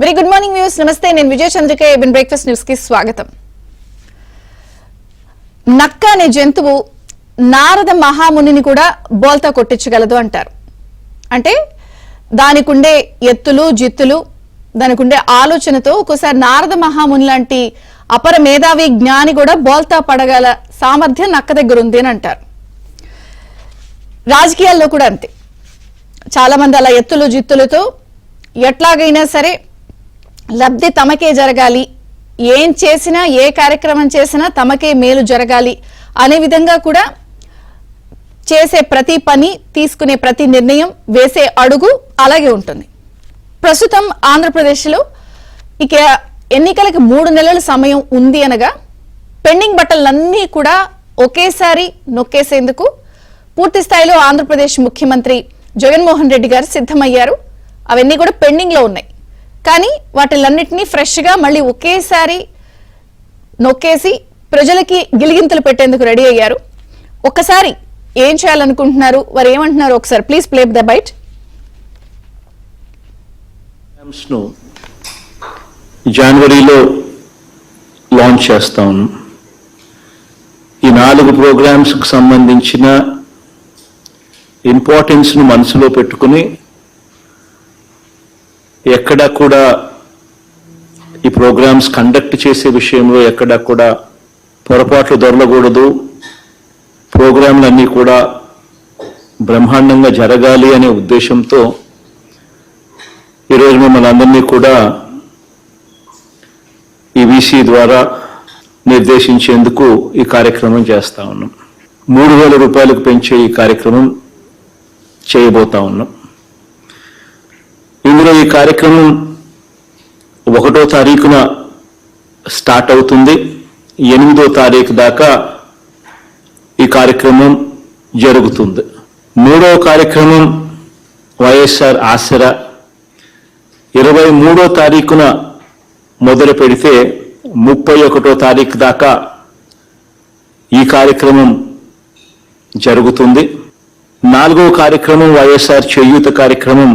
Very good morning views. నమస్తే, నేను విజయ Chandrika. ABN breakfast news కి స్వాగతం. నక్క అనే జంతువు నారద మహామునిని కూడా బోల్తా కొట్టించగలదు అంటారు. అంటే దానికుండే ఎత్తులు జిత్తులు, దానికుండే ఆలోచనతో ఒక్కోసారి నారద మహాముని లాంటి అపర మేధావి జ్ఞాని కూడా బోల్తా పడగల సామర్థ్యం నక్క దగ్గర ఉంది అని అంటారు. రాజకీయాల్లో కూడా అంతే. చాలా మంది అలా ఎత్తులు జిత్తులతో ఎట్లాగైనా సరే లబ్ధి తమకే జరగాలి, ఏం చేసినా ఏ కార్యక్రమం చేసినా తమకే మేలు జరగాలి అనే విధంగా కూడా చేసే ప్రతి పని, తీసుకునే ప్రతి నిర్ణయం, వేసే అడుగు అలాగే ఉంటుంది. ప్రస్తుతం ఆంధ్రప్రదేశ్లో ఇక ఎన్నికలకు 3 నెలల సమయం ఉంది అనగా పెండింగ్ బట్టలన్నీ కూడా ఒకేసారి నొక్కేసేందుకు పూర్తి స్థాయిలో ఆంధ్రప్రదేశ్ ముఖ్యమంత్రి జగన్మోహన్ రెడ్డి గారు సిద్ధమయ్యారు. అవన్నీ కూడా పెండింగ్ లో ఉన్నాయి. కానీ వాటిలన్నిటినీ ఫ్రెష్ గా మళ్ళీ ఒకేసారి నొక్కేసి ప్రజలకి గిలిగింతలు పెట్టేందుకు రెడీ అయ్యారు. ఒక్కసారి ఏం చేయాలనుకుంటున్నారు, వారు ఏమంటున్నారు ఒకసారి ప్లీజ్ ప్లే ద బైట్. జనవరిలో లాంచ్ చేస్తాం. ఈ 4 ప్రోగ్రామ్స్ కు సంబంధించిన ఇంపార్టెన్స్ ను మనసులో పెట్టుకుని ఎక్కడా కూడా ఈ ప్రోగ్రామ్స్ కండక్ట్ చేసే విషయంలో ఎక్కడా కూడా పొరపాట్లు దొరలకూడదు, ప్రోగ్రాంలన్నీ కూడా బ్రహ్మాండంగా జరగాలి అనే ఉద్దేశంతో ఈరోజు మిమ్మల్ని అందరినీ కూడా ఈ వీసీ ద్వారా నిర్దేశించేందుకు ఈ కార్యక్రమం చేస్తా ఉన్నాం. 3,000 రూపాయలకు పెంచే ఈ కార్యక్రమం చేయబోతా ఉన్నాం. ఇందులో ఈ కార్యక్రమం 1వ తారీఖున స్టార్ట్ అవుతుంది. 8వ తారీఖు దాకా ఈ కార్యక్రమం జరుగుతుంది. 3వ కార్యక్రమం వైఎస్ఆర్ ఆసరా 23వ తారీఖున మొదలు పెడితే 31వ తారీఖు దాకా ఈ కార్యక్రమం జరుగుతుంది. 4వ కార్యక్రమం వైఎస్ఆర్ చేయూత కార్యక్రమం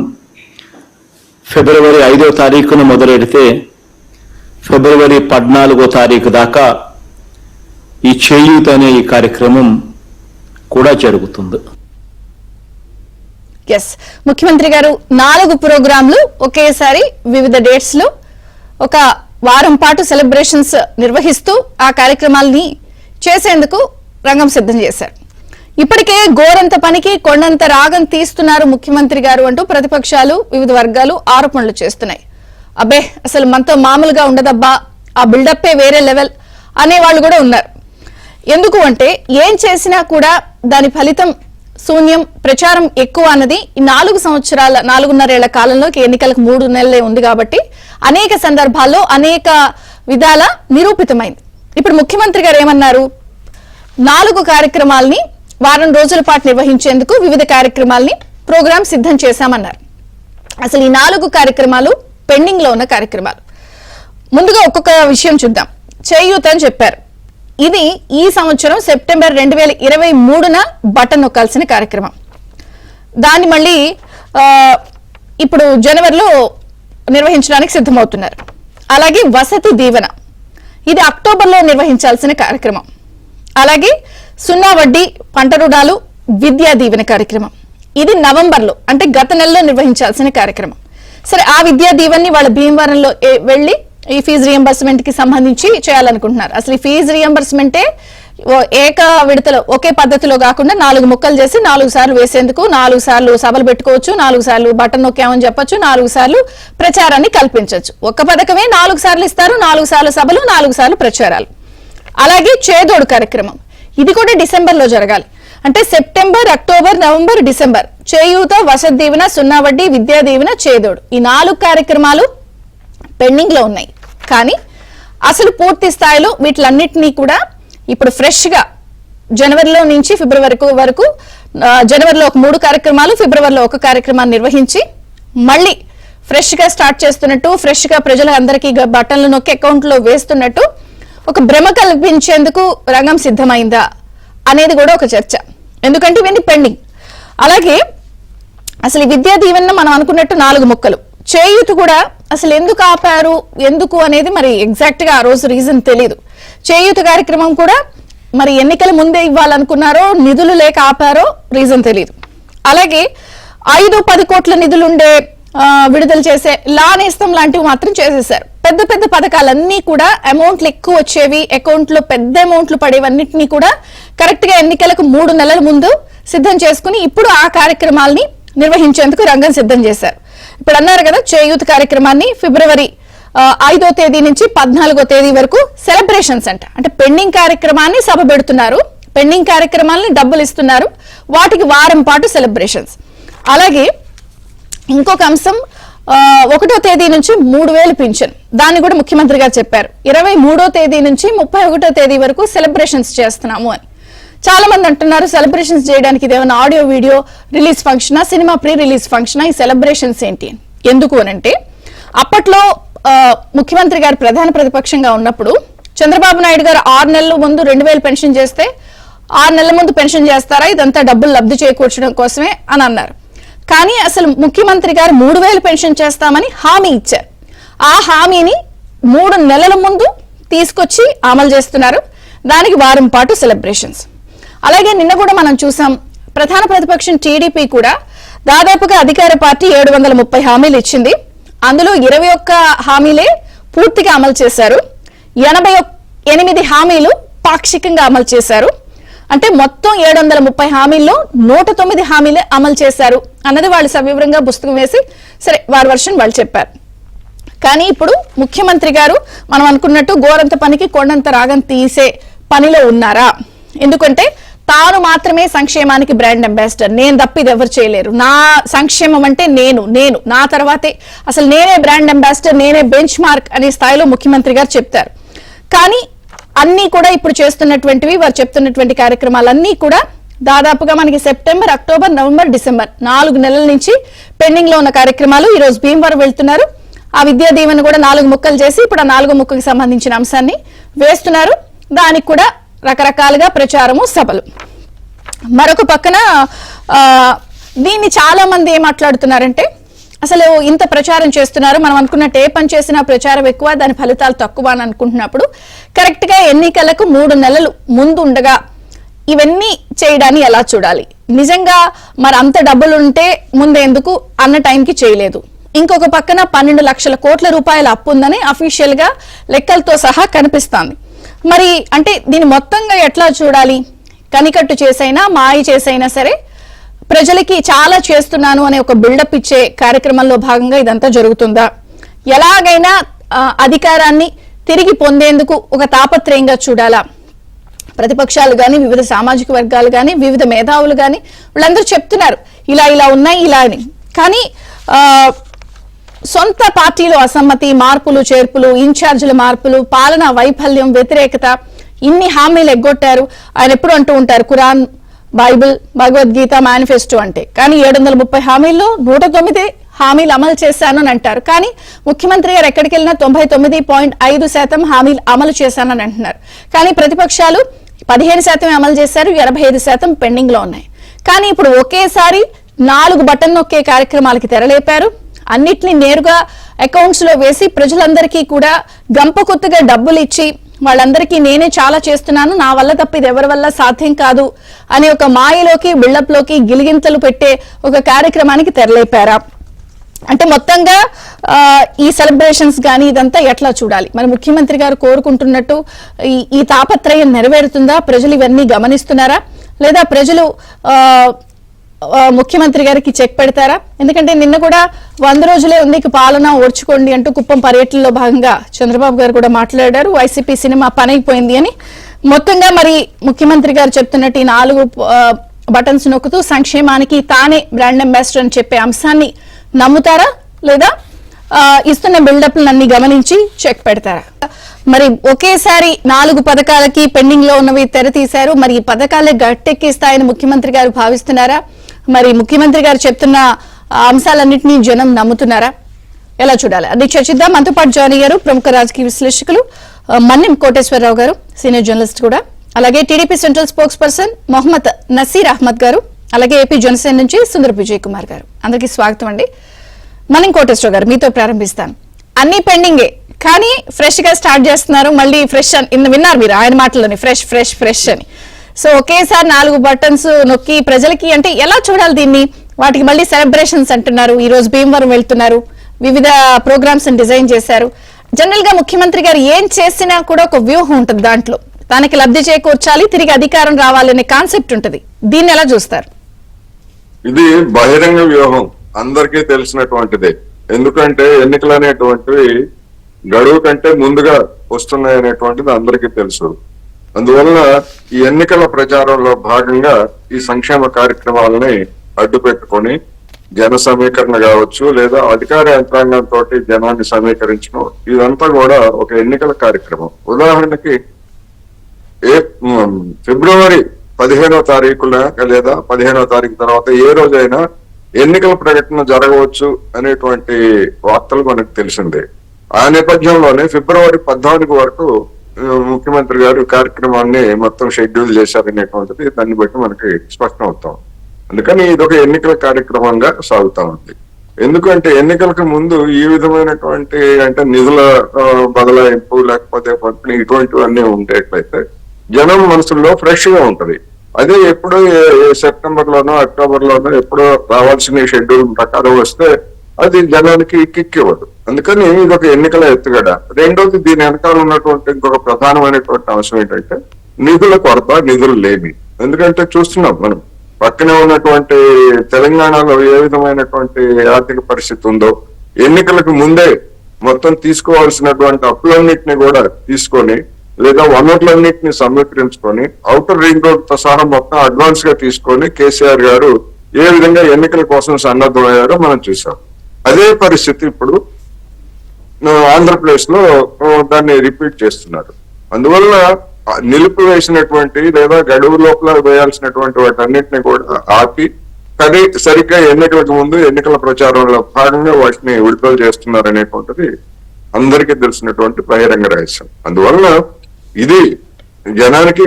ఫిబ్రవరి 5వ తారీఖున మొదలెడితే ఫిబ్రవరి 14వ తారీఖు దాకా ఈ చేయూత అనే ఈ కార్యక్రమం కూడా జరుగుతుంది. ఎస్, ముఖ్యమంత్రి గారు 4 ప్రోగ్రాంలు ఒకేసారి వివిధ డేట్స్ లో ఒక వారం పాటు సెలబ్రేషన్స్ నిర్వహిస్తూ ఆ కార్యక్రమాలని చేసేందుకు రంగం సిద్ధం చేశారు. ఇప్పటికే గోరంత పనికి కొండంత రాగం తీస్తున్నారు ముఖ్యమంత్రి గారు అంటూ ప్రతిపక్షాలు, వివిధ వర్గాలు ఆరోపణలు చేస్తున్నాయి. అబ్బే అసలు మనతో మామూలుగా ఉండదబ్బా, ఆ బిల్డప్పే వేరే లెవెల్ అనేవాళ్ళు కూడా ఉన్నారు. ఎందుకు అంటే ఏం చేసినా కూడా దాని ఫలితం శూన్యం, ప్రచారం ఎక్కువ అన్నది ఈ 4.5 ఏళ్ల కాలంలోకి ఎన్నికలకు 3 నెలలే ఉంది కాబట్టి అనేక సందర్భాల్లో అనేక విధాల నిరూపితమైంది. ఇప్పుడు ముఖ్యమంత్రి గారు ఏమన్నారు, 4 కార్యక్రమాలని వారం రోజుల పాటు నిర్వహించేందుకు వివిధ కార్యక్రమాలని ప్రోగ్రాం సిద్ధం చేశామన్నారు. అసలు ఈ 4 కార్యక్రమాలు పెండింగ్ లో ఉన్న కార్యక్రమాలు. ముందుగా ఒక్కొక్క విషయం చూద్దాం. చేయూత అని చెప్పారు. ఇది ఈ సంవత్సరం సెప్టెంబర్ 2023న బటన్ నొక్కాల్సిన కార్యక్రమం. దాన్ని మళ్ళీ ఇప్పుడు జనవరిలో నిర్వహించడానికి సిద్ధమవుతున్నారు. అలాగే వసతి దీవెన, ఇది అక్టోబర్లో నిర్వహించాల్సిన కార్యక్రమం. అలాగే 0 వడ్డీ పంట రుణాలు విద్యా దీవెన కార్యక్రమం, ఇది నవంబర్లో అంటే గత నెలలో నిర్వహించాల్సిన కార్యక్రమం. సరే, ఆ విద్యా దీవెన్ని వాళ్ళ భీమవరంలో వెళ్లి ఈ ఫీజు రియంబర్స్మెంట్ కి సంబంధించి చేయాలనుకుంటున్నారు. అసలు ఈ ఫీజు రియంబర్స్మెంటే ఏక విడతలో ఒకే పద్ధతిలో కాకుండా 4 ముక్కలు చేసి 4 సార్లు వేసేందుకు 4 సార్లు సభలు పెట్టుకోవచ్చు, 4 సార్లు బటన్ నొక్కామని చెప్పొచ్చు, 4 సార్లు ప్రచారాన్ని కల్పించవచ్చు. ఒక్క పథకమే 4 సార్లు ఇస్తారు, 4 సార్లు సభలు, 4 సార్లు ప్రచారాలు. అలాగే చేదోడు కార్యక్రమం, ఇది కూడా డిసెంబర్లో జరగాలి. అంటే సెప్టెంబర్, అక్టోబర్, నవంబర్, డిసెంబర్ చేయూత, వసతి దీవెన, 0 వడ్డీ, విద్యా దీవెన, చేదోడు, ఈ 4 కార్యక్రమాలు పెండింగ్ లో ఉన్నాయి. కానీ అసలు పూర్తి స్థాయిలో వీటిలన్నిటినీ కూడా ఇప్పుడు ఫ్రెష్ గా జనవరిలో నుంచి ఫిబ్రవరి వరకు, జనవరిలో ఒక 3 కార్యక్రమాలు, ఫిబ్రవరిలో 1 కార్యక్రమాన్ని నిర్వహించి మళ్ళీ ఫ్రెష్ గా స్టార్ట్ చేస్తున్నట్టు, ఫ్రెష్ గా ప్రజలందరికీ బటన్లు నొక్కి అకౌంట్ లో వేస్తున్నట్టు ఒక భ్రమ కల్పించేందుకు రంగం సిద్ధమైందా అనేది కూడా ఒక చర్చ. ఎందుకంటే ఇవన్నీ పెండింగ్. అలాగే అసలు విద్యా దీవెన మనం అనుకున్నట్టు 4 ముక్కలు, చేయూత కూడా అసలు ఎందుకు ఆపారు, ఎందుకు అనేది మరి ఎగ్జాక్ట్ గా ఆ రోజు రీజన్ తెలియదు. చేయూత కార్యక్రమం కూడా మరి ఎన్నికల ముందే ఇవ్వాలనుకున్నారో, నిధులు లేక ఆపారో రీజన్ తెలియదు. అలాగే 5-10 కోట్ల నిధులుండే విడుదల చేసే లా నేస్తం లాంటివి మాత్రం చేసేశారు. పెద్ద పెద్ద పథకాలన్నీ కూడా అమౌంట్లు ఎక్కువ వచ్చేవి, అకౌంట్ లో పెద్ద అమౌంట్లు పడేవన్నిటినీ కూడా కరెక్ట్ గా ఎన్నికలకు 3 నెలల ముందు సిద్ధం చేసుకుని ఇప్పుడు ఆ కార్యక్రమాల్ని నిర్వహించేందుకు రంగం సిద్ధం చేశారు. ఇప్పుడు అన్నారు కదా, చేయూత కార్యక్రమాన్ని ఫిబ్రవరి 5వ తేదీ నుంచి 14వ తేదీ వరకు సెలబ్రేషన్స్ అంటే పెండింగ్ కార్యక్రమాన్ని సభ పెడుతున్నారు, పెండింగ్ కార్యక్రమాలని డబ్బులు ఇస్తున్నారు, వాటికి వారం పాటు సెలబ్రేషన్స్. అలాగే ఇంకొక అంశం 1వ తేదీ నుంచి 3,000 పింఛన్, దాన్ని కూడా ముఖ్యమంత్రి గారు చెప్పారు. 23వ తేదీ నుంచి 31వ తేదీ వరకు సెలబ్రేషన్స్ చేస్తున్నాము అని. చాలా మంది అంటున్నారు సెలబ్రేషన్స్ చేయడానికి ఇదేమైనా ఆడియో వీడియో రిలీజ్ ఫంక్షనా, సినిమా ప్రీ రిలీజ్ ఫంక్షనా, ఈ సెలబ్రేషన్స్ ఏంటి ఎందుకు అనంటే, అప్పట్లో ముఖ్యమంత్రి గారు ప్రధాన ప్రతిపక్షంగా ఉన్నప్పుడు చంద్రబాబు నాయుడు గారు 6 నెలల ముందు 2,000 పెన్షన్ చేస్తే 6 నెలల ముందు పెన్షన్ చేస్తారా, ఇదంతా డబ్బులు లబ్ధి చేకూర్చడం కోసమే అని అన్నారు. కానీ అసలు ముఖ్యమంత్రి గారు 3,000 పెన్షన్ చేస్తామని హామీ ఇచ్చారు. ఆ హామీని 3 నెలల ముందు తీసుకొచ్చి అమలు చేస్తున్నారు. దానికి వారం పాటు సెలబ్రేషన్స్. అలాగే నిన్న కూడా మనం చూసాం, ప్రధాన ప్రతిపక్షం టీడీపీ కూడా దాదాపుగా అధికార పార్టీ 730 హామీలు ఇచ్చింది. అందులో 21 హామీలే పూర్తిగా అమలు చేశారు, 88 హామీలు పాక్షికంగా అమలు చేశారు. అంటే మొత్తం 730 హామీల్లో 109 హామీలే అమలు చేశారు అన్నది వాళ్ళు సవివరంగా పుస్తకం వేసి సరే వారి వర్షన్ వాళ్ళు చెప్పారు. కానీ ఇప్పుడు ముఖ్యమంత్రి గారు మనం అనుకున్నట్టు గోరంత పనికి కొండంత రాగం తీసే పనిలో ఉన్నారా? ఎందుకంటే తాను మాత్రమే సంక్షేమానికి బ్రాండ్ అంబాసిడర్, నేను తప్ప ఇది ఎవరు చేయలేరు, నా సంక్షేమం అంటే నేను నా తర్వాతే అసలు నేనే బ్రాండ్ అంబాసిడర్, నేనే బెంచ్ మార్క్ అనే స్థాయిలో ముఖ్యమంత్రి గారు చెప్తారు. కానీ అన్ని కూడా ఇప్పుడు చేస్తున్నటువంటివి, వారు చెప్తున్నటువంటి కార్యక్రమాలన్నీ కూడా దాదాపుగా మనకి సెప్టెంబర్, అక్టోబర్, నవంబర్, డిసెంబర్ 4 నెలల నుంచి పెండింగ్ లో ఉన్న కార్యక్రమాలు. ఈ రోజు భీమవరం వెళ్తున్నారు, ఆ విద్యా దీవెన కూడా 4 ముక్కలు చేసి ఇప్పుడు ఆ 4 ముక్కకి సంబంధించిన అంశాన్ని వేస్తున్నారు. దానికి కూడా రకరకాలుగా ప్రచారము, సభలు. మరొక పక్కన దీన్ని చాలా మంది ఏం మాట్లాడుతున్నారంటే, అసలు ఇంత ప్రచారం చేస్తున్నారు, మనం అనుకున్నట్టు ఏ పని చేసినా ప్రచారం ఎక్కువ, దాని ఫలితాలు తక్కువ అని అనుకుంటున్నప్పుడు కరెక్ట్ గా ఎన్నికలకు 3 నెలలు ముందు ఉండగా ఇవన్నీ చేయడాన్ని ఎలా చూడాలి? నిజంగా మరి అంత డబ్బులు ఉంటే ముందెందుకు అన్న టైంకి చేయలేదు. ఇంకొక పక్కన 12 లక్షల కోట్ల రూపాయల అప్పు ఉందని అఫీషియల్ గా లెక్కలతో సహా కనిపిస్తోంది. మరి అంటే దీన్ని మొత్తంగా ఎట్లా చూడాలి? కనికట్టు చేసైనా మాయ చేసైనా సరే ప్రజలకి చాలా చేస్తున్నాను అనే ఒక బిల్డప్ ఇచ్చే కార్యక్రమంలో భాగంగా ఇదంతా జరుగుతుందా? ఎలాగైనా అధికారాన్ని తిరిగి పొందేందుకు ఒక తాపత్రయంగా చూడాలా? ప్రతిపక్షాలు కానీ, వివిధ సామాజిక వర్గాలు కానీ, వివిధ మేధావులు కానీ వీళ్ళందరూ చెప్తున్నారు ఇలా ఉన్నాయి ఇలా అని. కానీ సొంత పార్టీలో అసమ్మతి, మార్పులు చేర్పులు, ఇన్ఛార్జీల మార్పులు, పాలనా వైఫల్యం, వ్యతిరేకత, ఇన్ని హామీలు ఎగ్గొట్టారు. ఆయన ఎప్పుడు అంటూ ఉంటారు ఖురాన్, బైబిల్, భగవద్గీత, మేనిఫెస్టో అంటే. కానీ 730 హామీల్లో 109 హామీలు అమలు చేశాను అని అంటారు. కానీ ముఖ్యమంత్రి గారు ఎక్కడికి వెళ్ళినా 99.5% హామీలు అమలు చేశానని అంటున్నారు. కానీ ప్రతిపక్షాలు 15% అమలు చేశారు, 85% పెండింగ్ లో ఉన్నాయి. కానీ ఇప్పుడు ఒకేసారి 4 బటన్ నొక్కే కార్యక్రమాలకి తెరలేపారు. అన్నిటినీ నేరుగా అకౌంట్స్ లో వేసి ప్రజలందరికీ కూడా గంపకొత్తగా డబ్బులు ఇచ్చి వాళ్ళందరికీ నేనే చాలా చేస్తున్నాను, నా వల్ల తప్ప ఇది ఎవరి వల్ల సాధ్యం కాదు అనే ఒక మాయలోకి, బిల్డప్ లోకి గిలిగింతలు పెట్టే ఒక కార్యక్రమానికి తెరలేపారా? అంటే మొత్తంగా ఈ సెలబ్రేషన్స్ గానీ ఇదంతా ఎట్లా చూడాలి? మరి ముఖ్యమంత్రి గారు కోరుకుంటున్నట్టు ఈ తాపత్రయం నెరవేరుతుందా? ప్రజలు ఇవన్నీ గమనిస్తున్నారా? లేదా ప్రజలు ముఖ్యమంత్రి గారికి చెక్ పెడతారా? ఎందుకంటే నిన్న కూడా 100 రోజులే ఉంది పాలన, ఓర్చుకోండి అంటూ కుప్పం పర్యటనలో భాగంగా చంద్రబాబు గారు కూడా మాట్లాడారు. వైసీపీ సినిమా పనైపోయింది అని. మొత్తంగా మరి ముఖ్యమంత్రి గారు చెప్తున్నట్టు ఈ 4 బటన్స్ నొక్కుతూ సంక్షేమానికి తానే బ్రాండ్ అంబాసిడర్ అని చెప్పే అంశాన్ని నమ్ముతారా? లేదా ఇస్తున్న బిల్డప్లన్నీ గమనించి చెక్ పెడతారా? మరి ఒకేసారి 4 పథకాలకి పెండింగ్ లో ఉన్నవి తెర తీశారు. మరి ఈ పథకాలే గట్టెక్కిస్తాయని ముఖ్యమంత్రి గారు భావిస్తున్నారా? మరి ముఖ్యమంత్రి గారు చెప్తున్న అంశాలన్నింటినీ జనం నమ్ముతున్నారా? ఎలా చూడాలి? అది చర్చిద్దాం. మనతో పాటు జాయిన్ అయ్యారు ప్రముఖ రాజకీయ విశ్లేషకులు మన్యం కోటేశ్వరరావు గారు, సీనియర్ జర్నలిస్ట్ కూడా, అలాగే TDP central spokesperson Mohammed Naseer Ahmed garu, అలాగే ఏపీ జనసేన నుంచి సుందర విజయ్ కుమార్ గారు. అందరికీ స్వాగతం అండి. మనం కోటేశ్వర గారు మీతో ప్రారంభిస్తాను. అన్ని పెండింగే కానీ ఫ్రెష్ గా స్టార్ట్ చేస్తున్నారు. మళ్ళీ ఫ్రెష్ అని విన్నారు మీరు ఆయన మాటల్లోని ఫ్రెష్ ఫ్రెష్ ఫ్రెష్ అని. సో ఒకేసారి 4 బటన్స్ నొక్కి ప్రజలకి అంటే ఎలా చూడాలి దీన్ని? వాటికి మళ్ళీ సెలబ్రేషన్స్ అంటున్నారు. ఈ రోజు భీమవరం వెళ్తున్నారు, వివిధ ప్రోగ్రామ్స్ డిజైన్ చేశారు. జనరల్ గా ముఖ్యమంత్రి గారు ఏం చేసినా కూడా ఒక వ్యూహం ఉంటుంది, దాంట్లో తనకి లబ్ధి చేకూర్చాలి, తిరిగి అధికారం రావాలనే కాన్సెప్ట్ ఉంటుంది. దీన్ని ఎలా చూస్తారు? ఇది బహిరంగ వ్యూహం, అందరికీ తెలిసినటువంటిదే. ఎందుకంటే ఎన్నికలు అనేటువంటివి గడువు కంటే ముందుగా వస్తున్నాయి అనేటువంటిది అందరికీ తెలుసు. అందువలన ఈ ఎన్నికల ప్రచారంలో భాగంగా ఈ సంక్షేమ కార్యక్రమాలని అడ్డు పెట్టుకొని జన సమీకరణ కావచ్చు, లేదా అధికార యంత్రాంగంతో జనాన్ని సమీకరించడం, ఇదంతా కూడా ఒక ఎన్నికల కార్యక్రమం. ఉదాహరణకి ఫిబ్రవరి 15వ తారీఖున లేదా 15వ తారీఖు తర్వాత ఏ రోజైనా ఎన్నికల ప్రకటన జరగవచ్చు అనేటువంటి వార్తలు మనకు తెలిసిందే. ఆ నేపథ్యంలోనే ఫిబ్రవరి 14 వరకు ముఖ్యమంత్రి గారు కార్యక్రమాన్ని మొత్తం షెడ్యూల్ చేశారనేటువంటిది దాన్ని బట్టి మనకి స్పష్టం అవుతాం. అందుకని ఇది ఒక ఎన్నికల కార్యక్రమంగా సాగుతా ఉంది. ఎందుకంటే ఎన్నికలకు ముందు ఈ విధమైనటువంటి అంటే నిధుల బదలాయింపు లేకపోతే పంపిణీ ఇటువంటివన్నీ ఉండేట్లయితే జనం మనసుల్లో ఫ్రెష్ గా ఉంటది. అదే ఎప్పుడో సెప్టెంబర్ లోనో అక్టోబర్ లోనో ఎప్పుడో రావాల్సిన షెడ్యూల్ ప్రకారం వస్తే అది జనానికి కిక్కివ్వదు. అందుకని ఇది ఒక ఎన్నికల ఎత్తుగడ. రెండోది దీని వెనకాల ఉన్నటువంటి ఇంకొక ప్రధానమైనటువంటి అంశం ఏంటంటే నిధుల కొరత, నిధులు లేమి. ఎందుకంటే చూస్తున్నాం మనం పక్కనే ఉన్నటువంటి తెలంగాణలో ఏ విధమైనటువంటి ఆర్థిక పరిస్థితి ఉందో, ఎన్నికలకు ముందే మొత్తం తీసుకోవాల్సినటువంటి అప్పులన్నింటినీ కూడా తీసుకొని లేదా వనరులన్నింటినీ సమీకరించుకొని ఔటర్ రింగ్ రోడ్ తో సహా మొత్తం అడ్వాన్స్ గా తీసుకొని కేసీఆర్ గారు ఏ విధంగా ఎన్నికల కోసం సన్నద్ధమయ్యారో మనం చూసాం. అదే పరిస్థితి ఇప్పుడు ఆంధ్రప్రదేశ్ లో దాన్ని రిపీట్ చేస్తున్నారు. అందువల్ల నిలిపివేసినటువంటి లేదా గడువు లోపల వేయాల్సినటువంటి వాటన్నిటిని కూడా ఆపి సరిగ్గా ఎన్నికలకు ముందు ఎన్నికల ప్రచారంలో భాగంగా వాటిని విడుదల చేస్తున్నారు అనేటువంటిది అందరికీ తెలిసినటువంటి బహిరంగ రహస్యం. అందువల్ల ఇది జనానికి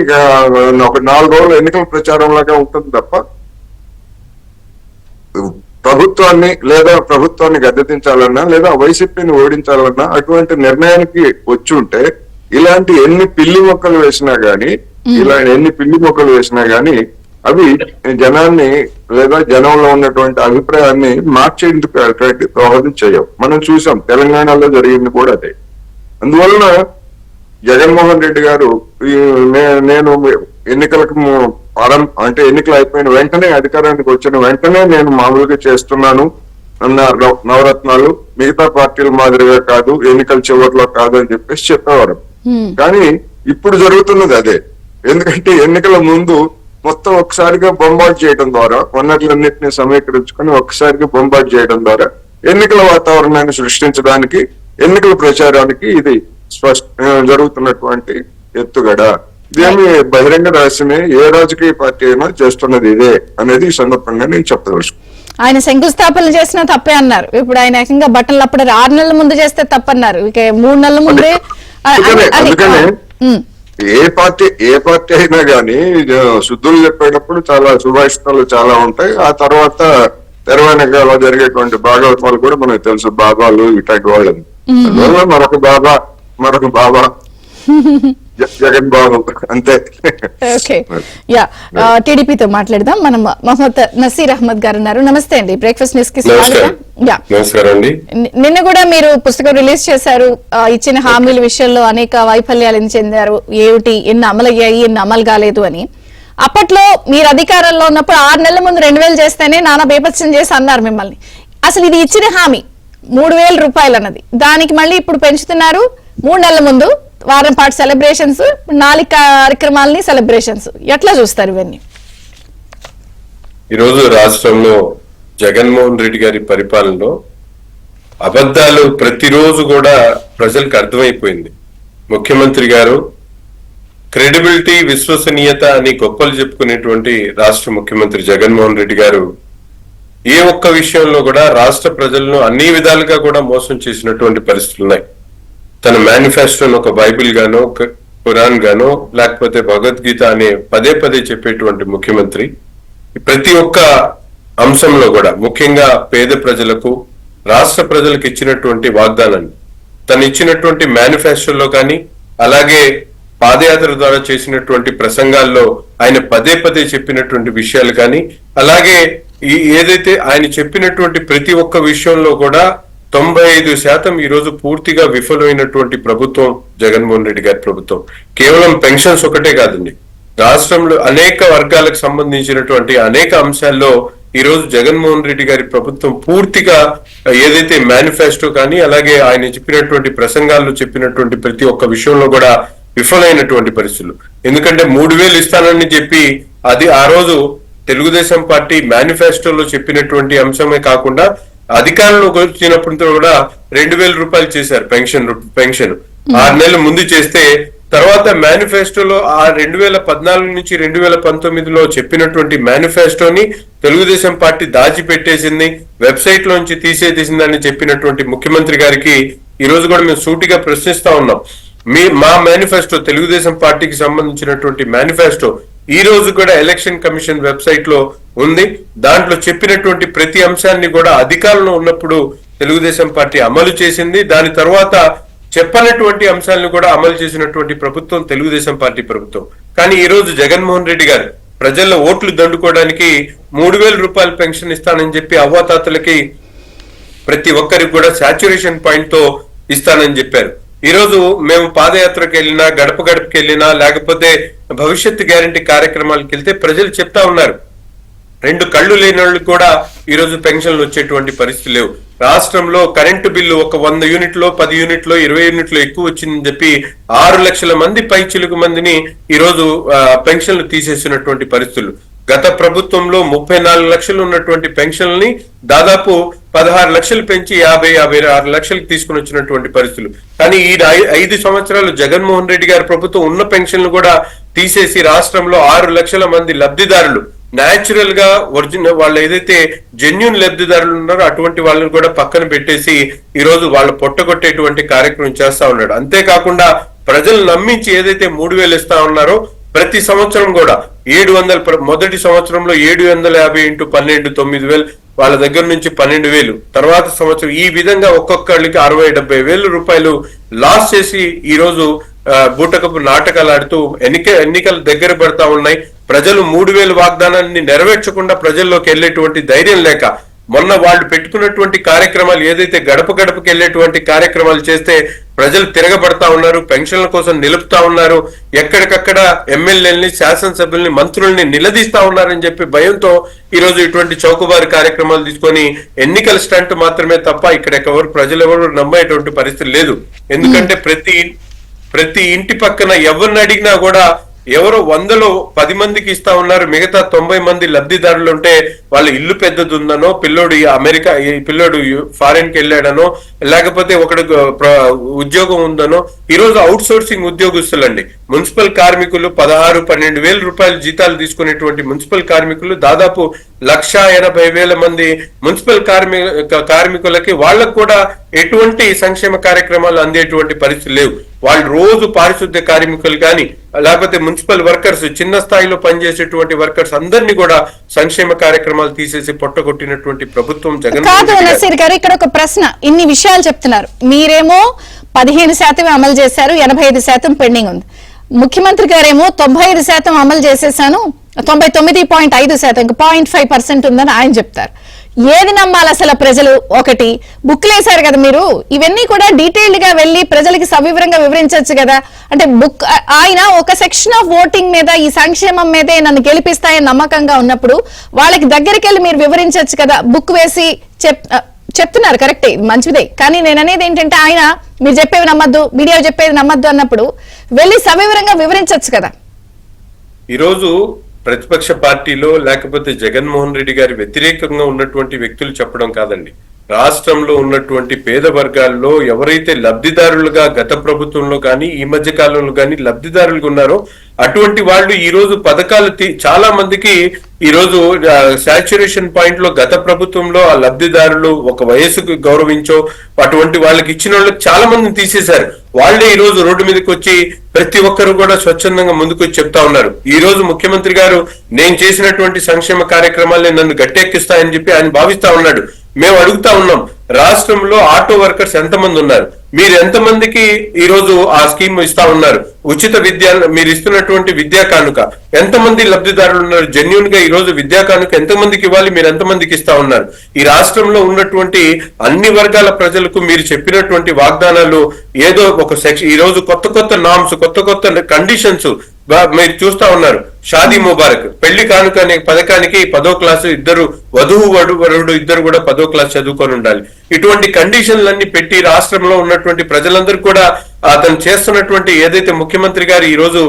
ఒక 4 రోజులు ఎన్నికల ప్రచారం లాగా ఉంటుంది తప్ప ప్రభుత్వాన్ని గద్దెదించాలన్నా లేదా వైసీపీని ఓడించాలన్నా అటువంటి నిర్ణయానికి వచ్చి ఉంటే ఇలాంటి ఎన్ని పిల్లి మొక్కలు వేసినా గానీ అవి జనాన్ని లేదా జనంలో ఉన్నటువంటి అభిప్రాయాన్ని మార్చేందుకు దోహదం చేయవు. మనం చూసాం తెలంగాణలో జరిగింది కూడా అదే. అందువలన జగన్మోహన్ రెడ్డి గారు నేను ఎన్నికలకు అంటే ఎన్నికలు అయిపోయిన వెంటనే అధికారానికి వచ్చిన వెంటనే నేను మామూలుగా చేస్తున్నాను అన్న నవరత్నాలు మిగతా పార్టీల మాదిరిగా కాదు, ఎన్నికల చివరిలో కాదు అని చెప్పేసి చెప్పేవారు. కానీ ఇప్పుడు జరుగుతున్నది అదే. ఎందుకంటే ఎన్నికల ముందు మొత్తం ఒకసారిగా బొంబార్డ్ చేయడం ద్వారా వనరులన్నింటినీ సమీకరించుకొని ఒకసారిగా బొంబార్డ్ చేయడం ద్వారా ఎన్నికల వాతావరణాన్ని సృష్టించడానికి, ఎన్నికల ప్రచారానికి ఇది జరుగుతున్నటువంటి ఎత్తుగడ. ఇదేమి బహిరంగ రహస్యమే, ఏ రాజకీయ పార్టీ అయినా చేస్తున్నది ఇదే అనేది ఈ సందర్భంగా నేను చెప్పదలుచుకున్నాను. ఆయన శంకుస్థాపన చేసినా తప్పే అన్నారు. ఇప్పుడు ఆయన ఏకంగా బట్టలు అప్పుడు 6 నెలల ముందు చేస్తే తప్పన్నారు, ఇక 3 నెలల ముందే. అందుకనే ఏ పార్టీ అయినా గానీ శుద్ధులు చెప్పేటప్పుడు చాలా సుభాషితాలు చాలా ఉంటాయి. ఆ తర్వాత తెర వెనకాల జరిగేటువంటి భాగవతాలు కూడా మనకు తెలుసు, బాబాలు ఇట్లాంటి వాళ్ళని. అందువల్ల మరొక బాబా జగన్ బాబు అంతే. ఓకే, యా టీడీపీతో మాట్లాడదాం. మనం మహమ్మద్ నసీర్ అహ్మద్ గారు ఉన్నారు. నమస్తే అండి, బ్రేక్ఫాస్ట్ న్యూస్ కి స్వాగతం. నిన్న కూడా మీరు పుస్తకం రిలీజ్ చేశారు. ఇచ్చిన హామీల విషయంలో అనేక వైఫల్యాలను చెందారు, ఏమిటి ఎన్ని అమలయ్యాయి ఎన్ని అమలు కాలేదు అని. అప్పట్లో మీరు అధికారంలో ఉన్నప్పుడు 6 నెలల ముందు 2000 చేస్తేనే నానా బేపత్సం చేసి అన్నారు మిమ్మల్ని. అసలు ఇది ఇచ్చిన హామీ 3000 రూపాయలు అన్నది, దానికి మళ్ళీ ఇప్పుడు పెంచుతున్నారు. 3 నెలల ముందు వారం పాటు సెలబ్రేషన్స్, 4 కార్యక్రమాలని సెలబ్రేషన్స్. ఎట్లా చూస్తారు ఇవన్నీ? ఈరోజు రాష్ట్రంలో జగన్మోహన్ రెడ్డి గారి పరిపాలనలో అబద్ధాలు ప్రతిరోజు కూడా ప్రజలకు అర్థమైపోయింది. ముఖ్యమంత్రి గారు క్రెడిబిలిటీ, విశ్వసనీయత అని గొప్పలు చెప్పుకునేటువంటి రాష్ట్ర ముఖ్యమంత్రి జగన్మోహన్ రెడ్డి గారు ఏ ఒక్క విషయంలో కూడా రాష్ట్ర ప్రజలను అన్ని విధాలుగా కూడా మోసం చేసినటువంటి పరిస్థితులు ఉన్నాయి. తన మేనిఫెస్టోను ఒక బైబిల్ గానో ఖురాన్ గానో లేకపోతే భగవద్గీత అనే పదే చెప్పేటువంటి ముఖ్యమంత్రి ప్రతి ఒక్క అంశంలో కూడా ముఖ్యంగా పేద ప్రజలకు, రాష్ట్ర ప్రజలకు ఇచ్చినటువంటి వాగ్దానాన్ని, తను ఇచ్చినటువంటి మేనిఫెస్టోలో కానీ, అలాగే పాదయాత్ర ద్వారా చేసినటువంటి ప్రసంగాల్లో ఆయన పదే పదే చెప్పినటువంటి విషయాలు కానీ, అలాగే ఏదైతే ఆయన చెప్పినటువంటి ప్రతి ఒక్క విషయంలో కూడా 95% ఈ రోజు పూర్తిగా విఫలమైనటువంటి ప్రభుత్వం జగన్మోహన్ రెడ్డి గారి ప్రభుత్వం. కేవలం పెన్షన్స్ ఒకటే కాదండి, రాష్ట్రంలో అనేక వర్గాలకు సంబంధించినటువంటి అనేక అంశాల్లో ఈ రోజు జగన్మోహన్ రెడ్డి గారి ప్రభుత్వం పూర్తిగా ఏదైతే మేనిఫెస్టో కానీ, అలాగే ఆయన చెప్పినటువంటి ప్రసంగాల్లో చెప్పినటువంటి ప్రతి ఒక్క విషయంలో కూడా విఫలమైనటువంటి పరిస్థితులు. ఎందుకంటే 3,000 ఇస్తానని చెప్పి అది ఆ రోజు తెలుగుదేశం పార్టీ మేనిఫెస్టోలో చెప్పినటువంటి అంశమే కాకుండా అధికారంలోకి వచ్చినప్పుడు కూడా 2,000 రూపాయలు చేశారు పెన్షన్ 6 నెలల ముందు చేస్తే, తర్వాత మేనిఫెస్టోలో ఆ 2014 నుంచి 2019లో చెప్పినటువంటి మేనిఫెస్టోని తెలుగుదేశం పార్టీ దాచిపెట్టేసింది, వెబ్సైట్ లోంచి తీసేసిందని చెప్పినటువంటి ముఖ్యమంత్రి గారికి ఈ రోజు కూడా మేము సూటిగా ప్రశ్నిస్తా ఉన్నాం. మా మేనిఫెస్టో, తెలుగుదేశం పార్టీకి సంబంధించినటువంటి మేనిఫెస్టో ఈ రోజు కూడా ఎలక్షన్ కమిషన్ వెబ్సైట్ లో ఉంది. దాంట్లో చెప్పినటువంటి ప్రతి అంశాన్ని కూడా అధికారంలో ఉన్నప్పుడు తెలుగుదేశం పార్టీ అమలు చేసింది. దాని తర్వాత చెప్పనటువంటి అంశాలను కూడా అమలు చేసినటువంటి ప్రభుత్వం తెలుగుదేశం పార్టీ ప్రభుత్వం. కానీ ఈ రోజు జగన్మోహన్ రెడ్డి గారు ప్రజల ఓట్లు దండుకోవడానికి 3,000 రూపాయల పెన్షన్ ఇస్తానని చెప్పి అవ్వాతాతలకి ప్రతి ఒక్కరికి కూడా సాచ్యురేషన్ పాయింట్ తో ఇస్తానని చెప్పారు. ఈ రోజు మేము పాదయాత్రకు వెళ్ళినా, గడప గడపకి వెళ్ళినా, లేకపోతే భవిష్యత్తు గ్యారంటీ కార్యక్రమాలకు వెళ్తే ప్రజలు చెప్తా ఉన్నారు, 2 కళ్ళు లేని వాళ్ళు కూడా ఈ రోజు పెన్షన్లు వచ్చేటువంటి పరిస్థితి లేవు. రాష్ట్రంలో కరెంటు బిల్లు ఒక 100 యూనిట్లో 10 యూనిట్లో 20 యూనిట్లో ఎక్కువ వచ్చిందని చెప్పి 6 లక్షల మంది పైచిలుకు మందిని ఈ రోజు పెన్షన్లు తీసేసినటువంటి పరిస్థితులు. గత ప్రభుత్వంలో 34 లక్షలు ఉన్నటువంటి పెన్షన్లని దాదాపు 16 లక్షలు పెంచి 56 లక్షలకు తీసుకుని వచ్చినటువంటి పరిస్థితులు. కానీ ఈ 5 సంవత్సరాలు జగన్మోహన్ రెడ్డి గారి ప్రభుత్వం ఉన్న పెన్షన్లు కూడా తీసేసి రాష్ట్రంలో 6 లక్షల మంది లబ్ధిదారులు, న్యాచురల్ గా ఒరిజినల్ వాళ్ళు ఏదైతే జెన్యూన్ లబ్ధిదారులు ఉన్నారో అటువంటి వాళ్ళని కూడా పక్కన పెట్టేసి ఈ రోజు వాళ్ళు పొట్టగొట్టేటువంటి కార్యక్రమం చేస్తా ఉన్నాడు. అంతేకాకుండా ప్రజలు నమ్మించి ఏదైతే 3,000 ఇస్తా ఉన్నారో ప్రతి సంవత్సరం కూడా 700, మొదటి సంవత్సరంలో 750 × 12 9,000, వాళ్ళ దగ్గర నుంచి 12,000, తర్వాత సంవత్సరం ఈ విధంగా ఒక్కొక్కళ్ళకి 60-70 వేల రూపాయలు లాస్ చేసి ఈ రోజు బూటకపు నాటకాలు ఆడుతూ ఎన్నికలు దగ్గర పడతా ఉన్నాయి. ప్రజలు 3,000 వాగ్దానాన్ని నెరవేర్చకుండా ప్రజల్లోకి వెళ్లేటువంటి ధైర్యం లేక మొన్న వాళ్ళు పెట్టుకున్నటువంటి కార్యక్రమాలు ఏదైతే గడప గడపకి వెళ్లేటువంటి కార్యక్రమాలు చేస్తే ప్రజలు తిరగబడతా ఉన్నారు, పెన్షన్ల కోసం నిలుపుతా ఉన్నారు, ఎక్కడికక్కడ ఎమ్మెల్యేలని, శాసనసభ్యుల్ని, మంత్రుల్ని నిలదీస్తా ఉన్నారని చెప్పి భయంతో ఈ రోజు ఇటువంటి చౌకబారి కార్యక్రమాలు తీసుకొని ఎన్నికల స్టంట్ మాత్రమే తప్ప ఇక్కడ ప్రజలు ఎవరు నమ్మేటువంటి పరిస్థితి లేదు. ఎందుకంటే ప్రతి ఇంటి పక్కన ఎవరిని అడిగినా కూడా ఎవరో 100లో 10 మందికి ఇస్తా ఉన్నారు, మిగతా 90 మంది లబ్ధిదారులు ఉంటే వాళ్ళ ఇల్లు పెద్దది ఉందనో, పిల్లోడు అమెరికా, పిల్లోడు ఫారెన్ కి వెళ్ళాడనో, లేకపోతే ఒకడు ఉద్యోగం ఉందనో. ఈ రోజు అవుట్ సోర్సింగ్ ఉద్యోగస్తులండి, మున్సిపల్ కార్మికులు 16-12 వేల రూపాయలు జీతాలు తీసుకునేటువంటి మున్సిపల్ కార్మికులు దాదాపు 1,80,000 మంది మున్సిపల్ కార్మికులకి వాళ్ళకు కూడా ఎటువంటి సంక్షేమ కార్యక్రమాలు అందేటువంటి పరిస్థితి లేవు. వాళ్ళు రోజు పారిశుద్ధ్య కార్మికులు కానీ, లేకపోతే మున్సిపల్ వర్కర్స్, చిన్న స్థాయిలో పనిచేసేటువంటి వర్కర్స్ అందరినీ కూడా సంక్షేమ కార్యక్రమాలు తీసేసి పొట్టగొట్టినటువంటి ప్రభుత్వం కాదు. నసీర్ గారు, ఇక్కడ ఒక ప్రశ్న, ఇన్ని విషయాలు చెప్తున్నారు, మీరేమో 15% అమలు చేశారు, 85% పెండింగ్ ఉంది. ముఖ్యమంత్రి గారేమో 95% అమలు చేసేసాను, 99.5%, 0.5% ఉందని ఆయన చెప్తారు. ఏది నమ్మాలి అసలు ప్రజలు? ఒకటి బుక్లు వేశారు కదా మీరు, ఇవన్నీ కూడా డీటెయిల్డ్ గా వెళ్ళి ప్రజలకి సవివరంగా వివరించవచ్చు కదా. అంటే బుక్ ఆయన ఒక సెక్షన్ ఆఫ్ ఓటింగ్ మీద, ఈ సంక్షేమం మీదే నన్ను గెలిపిస్తాయని నమ్మకంగా ఉన్నప్పుడు వాళ్ళకి దగ్గరికి వెళ్ళి మీరు వివరించవచ్చు కదా. బుక్ వేసి చెప్తున్నారు, కరెక్టే, మంచిదే. కానీ నేను అనేది ఏంటంటే, ఆయన మీరు చెప్పేవి నమ్మద్దు, మీడియా చెప్పేది నమ్మద్దు అన్నప్పుడు వెళ్ళి సవివరంగా వివరించవచ్చు కదా. ఈరోజు ప్రతిపక్ష పార్టీలో లేకపోతే జగన్మోహన్ రెడ్డి గారి వ్యతిరేకంగా ఉన్నటువంటి వ్యక్తులు చెప్పడం కాదండి, రాష్ట్రంలో ఉన్నటువంటి పేద వర్గాల్లో ఎవరైతే లబ్ధిదారులుగా గత ప్రభుత్వంలో కానీ ఈ మధ్య కాలంలో కానీ లబ్ధిదారులుగా ఉన్నారో అటువంటి వాళ్ళు ఈ రోజు పథకాలు చాలా మందికి ఈ రోజు సాచ్యురేషన్ పాయింట్ లో గత ప్రభుత్వంలో ఆ లబ్ధిదారులు ఒక వయసుకు గౌరవించో అటువంటి వాళ్ళకి ఇచ్చిన వాళ్ళకి చాలా మందిని తీసేశారు. వాళ్లే ఈ రోజు రోడ్డు మీదకి వచ్చి ప్రతి ఒక్కరు కూడా స్వచ్ఛందంగా ముందుకు వచ్చి చెప్తా ఉన్నారు. ఈ రోజు ముఖ్యమంత్రి గారు నేను చేసినటువంటి సంక్షేమ కార్యక్రమాల్ని నన్ను గట్టెక్కిస్తాయని చెప్పి ఆయన భావిస్తా ఉన్నాడు. మేము అడుగుతా ఉన్నాం, రాష్ట్రంలో ఆటో వర్కర్స్ ఎంతమంది ఉన్నారు, మీరు ఎంతమందికి ఈ రోజు ఆ స్కీమ్ ఇస్తా ఉన్నారు, ఉచిత విద్య మీరు ఇస్తున్నటువంటి విద్యా కానుక ఎంతమంది లబ్ధిదారులు ఉన్నారు, జెన్యున్ గా ఈ రోజు విద్యా కానుక ఎంతమందికి ఇవ్వాలి, మీరు ఎంతమందికి ఇస్తా ఉన్నారు. ఈ రాష్ట్రంలో ఉన్నటువంటి అన్ని వర్గాల ప్రజలకు మీరు చెప్పినటువంటి వాగ్దానాలు ఏదో ఒక సెక్షన్, ఈ రోజు కొత్త కొత్త నామ్స్, కొత్త కొత్త కండిషన్స్ మీరు చూస్తా ఉన్నారు. షాదీ ముబారక్ పెళ్లి కానుక అనే పథకానికి 10వ క్లాసు ఇద్దరు వధువు వరుడు ఇద్దరు కూడా 10వ క్లాస్ చదువుకొని ఉండాలి. ఇటువంటి కండిషన్లన్నీ పెట్టి రాష్ట్రంలో ఉన్నటువంటి ప్రజలందరూ కూడా అతను చేస్తున్నటువంటి ఏదైతే ముఖ్యమంత్రి గారు ఈ రోజు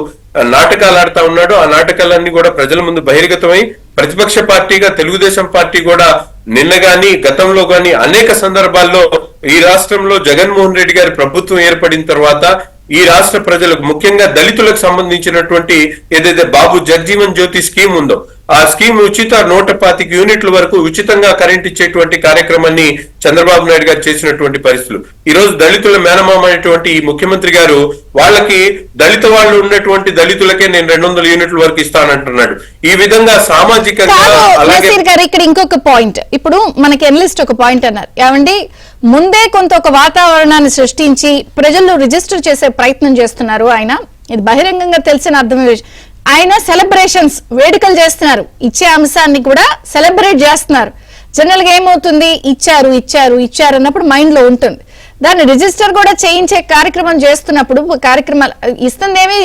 నాటకాలు ఆడుతా ఉన్నాడో ఆ నాటకాలన్నీ కూడా ప్రజల ముందు బహిర్గతమై ప్రతిపక్ష పార్టీగా తెలుగుదేశం పార్టీ కూడా నిన్న గాని గతంలో గాని అనేక సందర్భాల్లో ఈ రాష్ట్రంలో జగన్మోహన్ రెడ్డి గారి ప్రభుత్వం ఏర్పడిన తర్వాత ఈ రాష్ట్ర ప్రజలకు ముఖ్యంగా దళితులకు సంబంధించినటువంటి ఏదైతే బాబు జగజీవన్ జ్యోతి స్కీమ్ ఉందో ఆ స్కీమ్ ఉచిత 125 యూనిట్ల వరకు ఉచితంగా కరెంట్ ఇచ్చేటువంటి కార్యక్రమాన్ని చంద్రబాబు నాయుడు గారు చేసినటువంటి పరిస్థితులు. ఈ రోజు దళితుల మేనమామ అనేటువంటి ఈ ముఖ్యమంత్రి గారు వాళ్ళకి దళిత వాళ్ళు ఉన్నటువంటి దళితులకే నేను 200 యూనిట్ల వరకు ఇస్తానంటున్నాడు. ఈ విధంగా సామాజికంగా అలాగే ఇక్కడ ఇంకొక పాయింట్, ఇప్పుడు మనకి ఎనలిస్ట్ ఒక పాయింట్ అన్నారు ఏమండి, ముందే కొంత ఒక వాతావరణాన్ని సృష్టించి ప్రజలు రిజిస్టర్ చేసే ప్రయత్నం చేస్తున్నారు ఆయన, ఇది బహిరంగంగా తెలిసిన అర్థమే. ఆయన సెలబ్రేషన్స్ వేడుకలు చేస్తున్నారు, ఇచ్చే అంశాన్ని కూడా సెలబ్రేట్ చేస్తున్నారు. జనరల్ గా ఏమవుతుంది, ఇచ్చారు ఇచ్చారు ఇచ్చారు అన్నప్పుడు మైండ్ లో ఉంటుంది. దాన్ని రిజిస్టర్ కూడా చేయించే కార్యక్రమం చేస్తున్నప్పుడు కార్యక్రమాలు ఇస్తుందేమి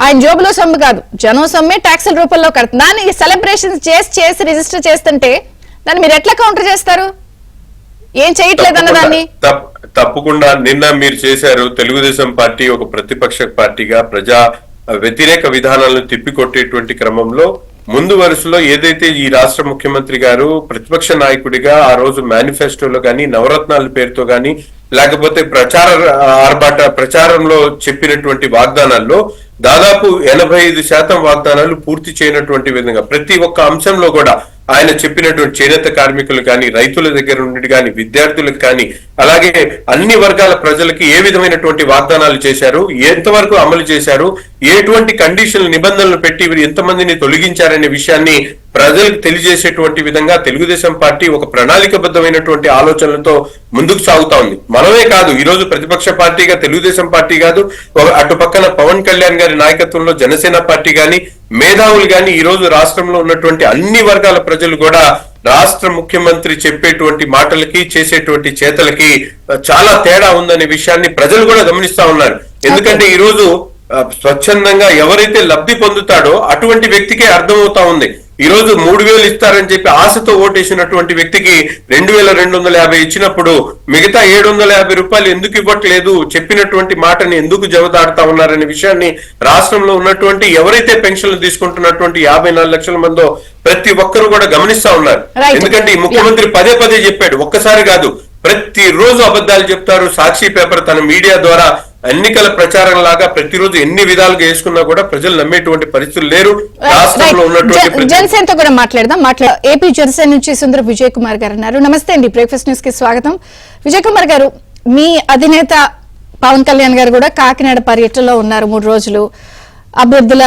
ఆయన జోబులో సొమ్ము కాదు, జనం సొమ్మే ట్యాక్సుల రూపంలో కడుతుంది. దాన్ని సెలబ్రేషన్స్ చేసి రిజిస్టర్ చేస్తుంటే దాన్ని మీరు ఎట్లా కౌంటర్ చేస్తారు? ఏం చేయట్లేదు అన్నదాన్ని. తప్పకుండా నిన్న మీరు చేశారు. తెలుగుదేశం పార్టీ ఒక ప్రతిపక్ష పార్టీగా ప్రజా వ్యతిరేక విధానాలను తిప్పికొట్టేటువంటి క్రమంలో ముందు వరుసలో ఏదైతే ఈ రాష్ట్ర ముఖ్యమంత్రి గారు ప్రతిపక్ష నాయకుడిగా ఆ రోజు మేనిఫెస్టోలో గాని నవరత్నాల పేరుతో గాని లేకపోతే ప్రచారంలో చెప్పినటువంటి వాగ్దానాల్లో దాదాపు 85% వాగ్దానాలు పూర్తి చేయనటువంటి విధంగా ప్రతి ఒక్క అంశంలో కూడా ఆయన చెప్పినటువంటి చేనేత కార్మికులు కానీ, రైతుల దగ్గర నుండి కానీ, విద్యార్థులకు కానీ, అలాగే అన్ని వర్గాల ప్రజలకి ఏ విధమైనటువంటి వాగ్దానాలు చేశారు, ఎంతవరకు అమలు చేశారు, ఎటువంటి కండిషన్ నిబంధనలు పెట్టి ఎంతమందిని తొలగించారనే విషయాన్ని ప్రజలకు తెలియజేసేటువంటి విధంగా తెలుగుదేశం పార్టీ ఒక ప్రణాళికబద్ధమైనటువంటి ఆలోచనలతో ముందుకు సాగుతా ఉంది. మనమే కాదు, ఈ రోజు ప్రతిపక్ష పార్టీగా తెలుగుదేశం పార్టీ కాదు, అటు పక్కన పవన్ కళ్యాణ్ గారి నాయకత్వంలో జనసేన పార్టీ గాని, మేధావులు గాని, ఈ రోజు రాష్ట్రంలో ఉన్నటువంటి అన్ని వర్గాల ప్రజలు కూడా రాష్ట్ర ముఖ్యమంత్రి చెప్పేటువంటి మాటలకి చేసేటువంటి చేతలకి చాలా తేడా ఉందనే విషయాన్ని ప్రజలు కూడా గమనిస్తా ఉన్నారు. ఎందుకంటే ఈ రోజు స్వచ్ఛందంగా ఎవరైతే లబ్ధి పొందుతాడో అటువంటి వ్యక్తికే అర్థమవుతా ఉంది. ఈ రోజు 3000 ఇస్తారని చెప్పి ఆశతో ఓటేసినటువంటి వ్యక్తికి 2250 ఇచ్చినప్పుడు మిగతా 750 రూపాయలు ఎందుకు ఇవ్వట్లేదు, చెప్పినటువంటి మాటని ఎందుకు జవదాడుతా ఉన్నారనే విషయాన్ని రాష్ట్రంలో ఉన్నటువంటి ఎవరైతే పెన్షన్లు తీసుకుంటున్నటువంటి 54 లక్షల మందో ప్రతి ఒక్కరు కూడా గమనిస్తా ఉన్నారు. ఎందుకంటే ఈ ముఖ్యమంత్రి పదే పదే చెప్పాడు, ఒక్కసారి కాదు ప్రతిరోజు అబద్ధాలు చెప్తారు. సాక్షి పేపర్ తన మీడియా ద్వారా ఎన్నికల ప్రచారం లాగా ప్రతిరోజు ఎన్ని విధాలుగా వేసుకున్నా కూడా ప్రజలు నమ్మేటువంటి పరిస్థితులు లేరు. రాష్ట్రంలో ఉన్నటువంటి జనసేనతో కూడా మాట్లాడదాం. ఏపీ జనసేన నుంచి సుందర విజయ్ కుమార్ గారు ఉన్నారు. నమస్తే అండి, బ్రేక్ఫాస్ట్ న్యూస్ కి స్వాగతం. విజయ్ కుమార్ గారు, మీ అధినేత పవన్ కళ్యాణ్ గారు కూడా కాకినాడ పర్యటనలో ఉన్నారు 3 రోజులు. అభ్యర్థుల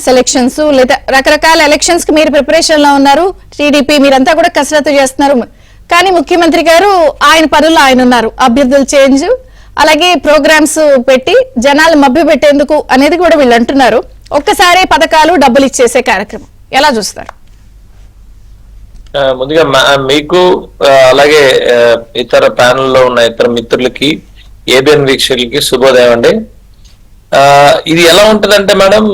సెలక్షన్స్ లేదా రకరకాల ఎలక్షన్స్ కి మీరు ప్రిపరేషన్ లో ఉన్నారు. టీడీపీ మీరంతా కూడా కసరత్తు చేస్తున్నారు. కానీ ముఖ్యమంత్రి గారు ఆయన పనుల్లో ఆయన ఉన్నారు. అభ్యర్థుల చేంజ్, అలాగే ప్రోగ్రామ్స్ పెట్టి జనాలు మభ్య పెట్టేందుకు అనేది కూడా వీళ్ళు అంటున్నారు. ఒక్కసారి పథకాలు డబ్బులు ఇచ్చేసే కార్యక్రమం ఎలా చూస్తారు? ముందుగా మీకు అలాగే ఇతర ప్యానెల్లో ఉన్న ఇతర మిత్రులకి, ఏబిఎన్ వీక్షకులకి శుభోదయం అండి. ఇది ఎలా ఉంటదంటే మేడం,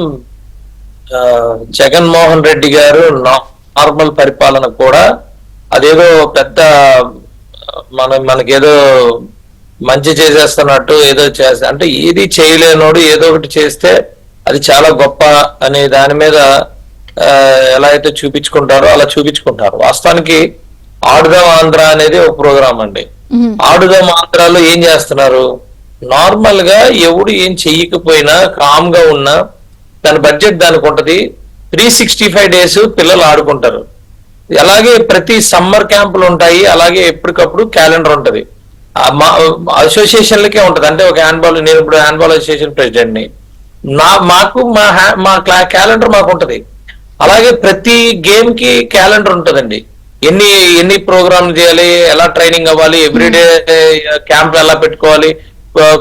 జగన్మోహన్ రెడ్డి గారు నార్మల్ పరిపాలన కూడా అదేదో పెద్ద మనకేదో మంచి చేసేస్తున్నట్టు ఏదో చేస్తా అంటే ఏది చేయలేనోడు ఏదో ఒకటి చేస్తే అది చాలా గొప్ప అనే దాని మీద ఎలా అయితే చూపించుకుంటారో అలా చూపించుకుంటారు. వాస్తవానికి ఆడుదాం ఆంధ్ర అనేది ఒక ప్రోగ్రామ్ అండి. ఆడుదాం ఆంధ్రాలో ఏం చేస్తున్నారు, నార్మల్ గా ఎవడు ఏం చెయ్యకపోయినా కామ్ గా ఉన్నా దాని బడ్జెట్ దానికి ఉంటది. 365 days పిల్లలు ఆడుకుంటారు. అలాగే ప్రతి సమ్మర్ క్యాంపులు ఉంటాయి. అలాగే ఎప్పటికప్పుడు క్యాలెండర్ ఉంటది. మా అసోసియేషన్లకే ఉంటది. అంటే ఒక హ్యాండ్బాల్, నేను ఇప్పుడు హ్యాండ్బాల్ అసోసియేషన్ ప్రెసిడెంట్ ని, మాకు మా క్యాలెండర్ మాకు ఉంటది. అలాగే ప్రతి గేమ్ కి క్యాలెండర్ ఉంటదండి. ఎన్ని ప్రోగ్రామ్ చేయాలి, ఎలా ట్రైనింగ్ అవ్వాలి, ఎవ్రీడే క్యాంప్ ఎలా పెట్టుకోవాలి,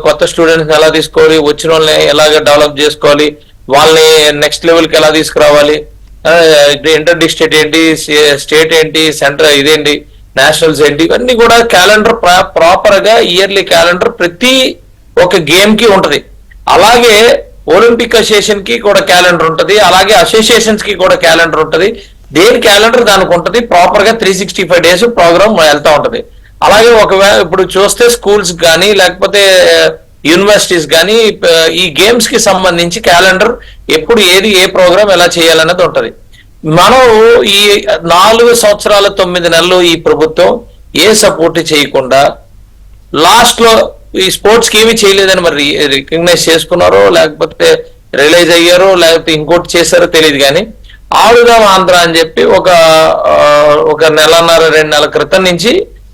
కొత్త స్టూడెంట్స్ ఎలా తీసుకోవాలి, వచ్చిన వాళ్ళని ఎలాగ డెవలప్ చేసుకోవాలి, వాళ్ళని నెక్స్ట్ లెవెల్ కి ఎలా తీసుకురావాలి, ఇంటర్ డిస్ట్రిక్ట్ ఏంటి, స్టేట్ ఏంటి, సెంటర్ ఇదేంటి, నేషనల్స్ ఏంటి, ఇవన్నీ కూడా క్యాలెండర్ ప్రాపర్ గా ఇయర్లీ క్యాలెండర్ ప్రతి ఒక గేమ్ కి ఉంటది. అలాగే ఒలింపిక్ అసోసియేషన్ కి కూడా క్యాలెండర్ ఉంటది, అలాగే అసోసియేషన్స్ కి కూడా క్యాలెండర్ ఉంటది. దేని క్యాలెండర్ దానికి ఉంటది, ప్రాపర్ గా 365 days ప్రోగ్రామ్ వెళ్తా ఉంటది. అలాగే ఒకవేళ ఇప్పుడు చూస్తే స్కూల్స్ కానీ లేకపోతే యూనివర్సిటీస్ కానీ ఈ గేమ్స్ కి సంబంధించి క్యాలెండర్ ఎప్పుడు ఏ ప్రోగ్రామ్ ఎలా చేయాలన్నది ఉంటది. మనం ఈ 4 సంవత్సరాల 9 నెలలు ఈ ప్రభుత్వం ఏ సపోర్ట్ చేయకుండా లాస్ట్ లో ఈ స్పోర్ట్స్ కి ఏమీ చేయలేదని మరి రికగ్నైజ్ చేసుకున్నారో లేకపోతే రియలైజ్ అయ్యారో లేకపోతే ఇంకోటి చేశారో తెలియదు, కానీ ఆడుదాం ఆంధ్ర అని చెప్పి ఒక నెలన్నర 2 నెలల క్రితం నుంచి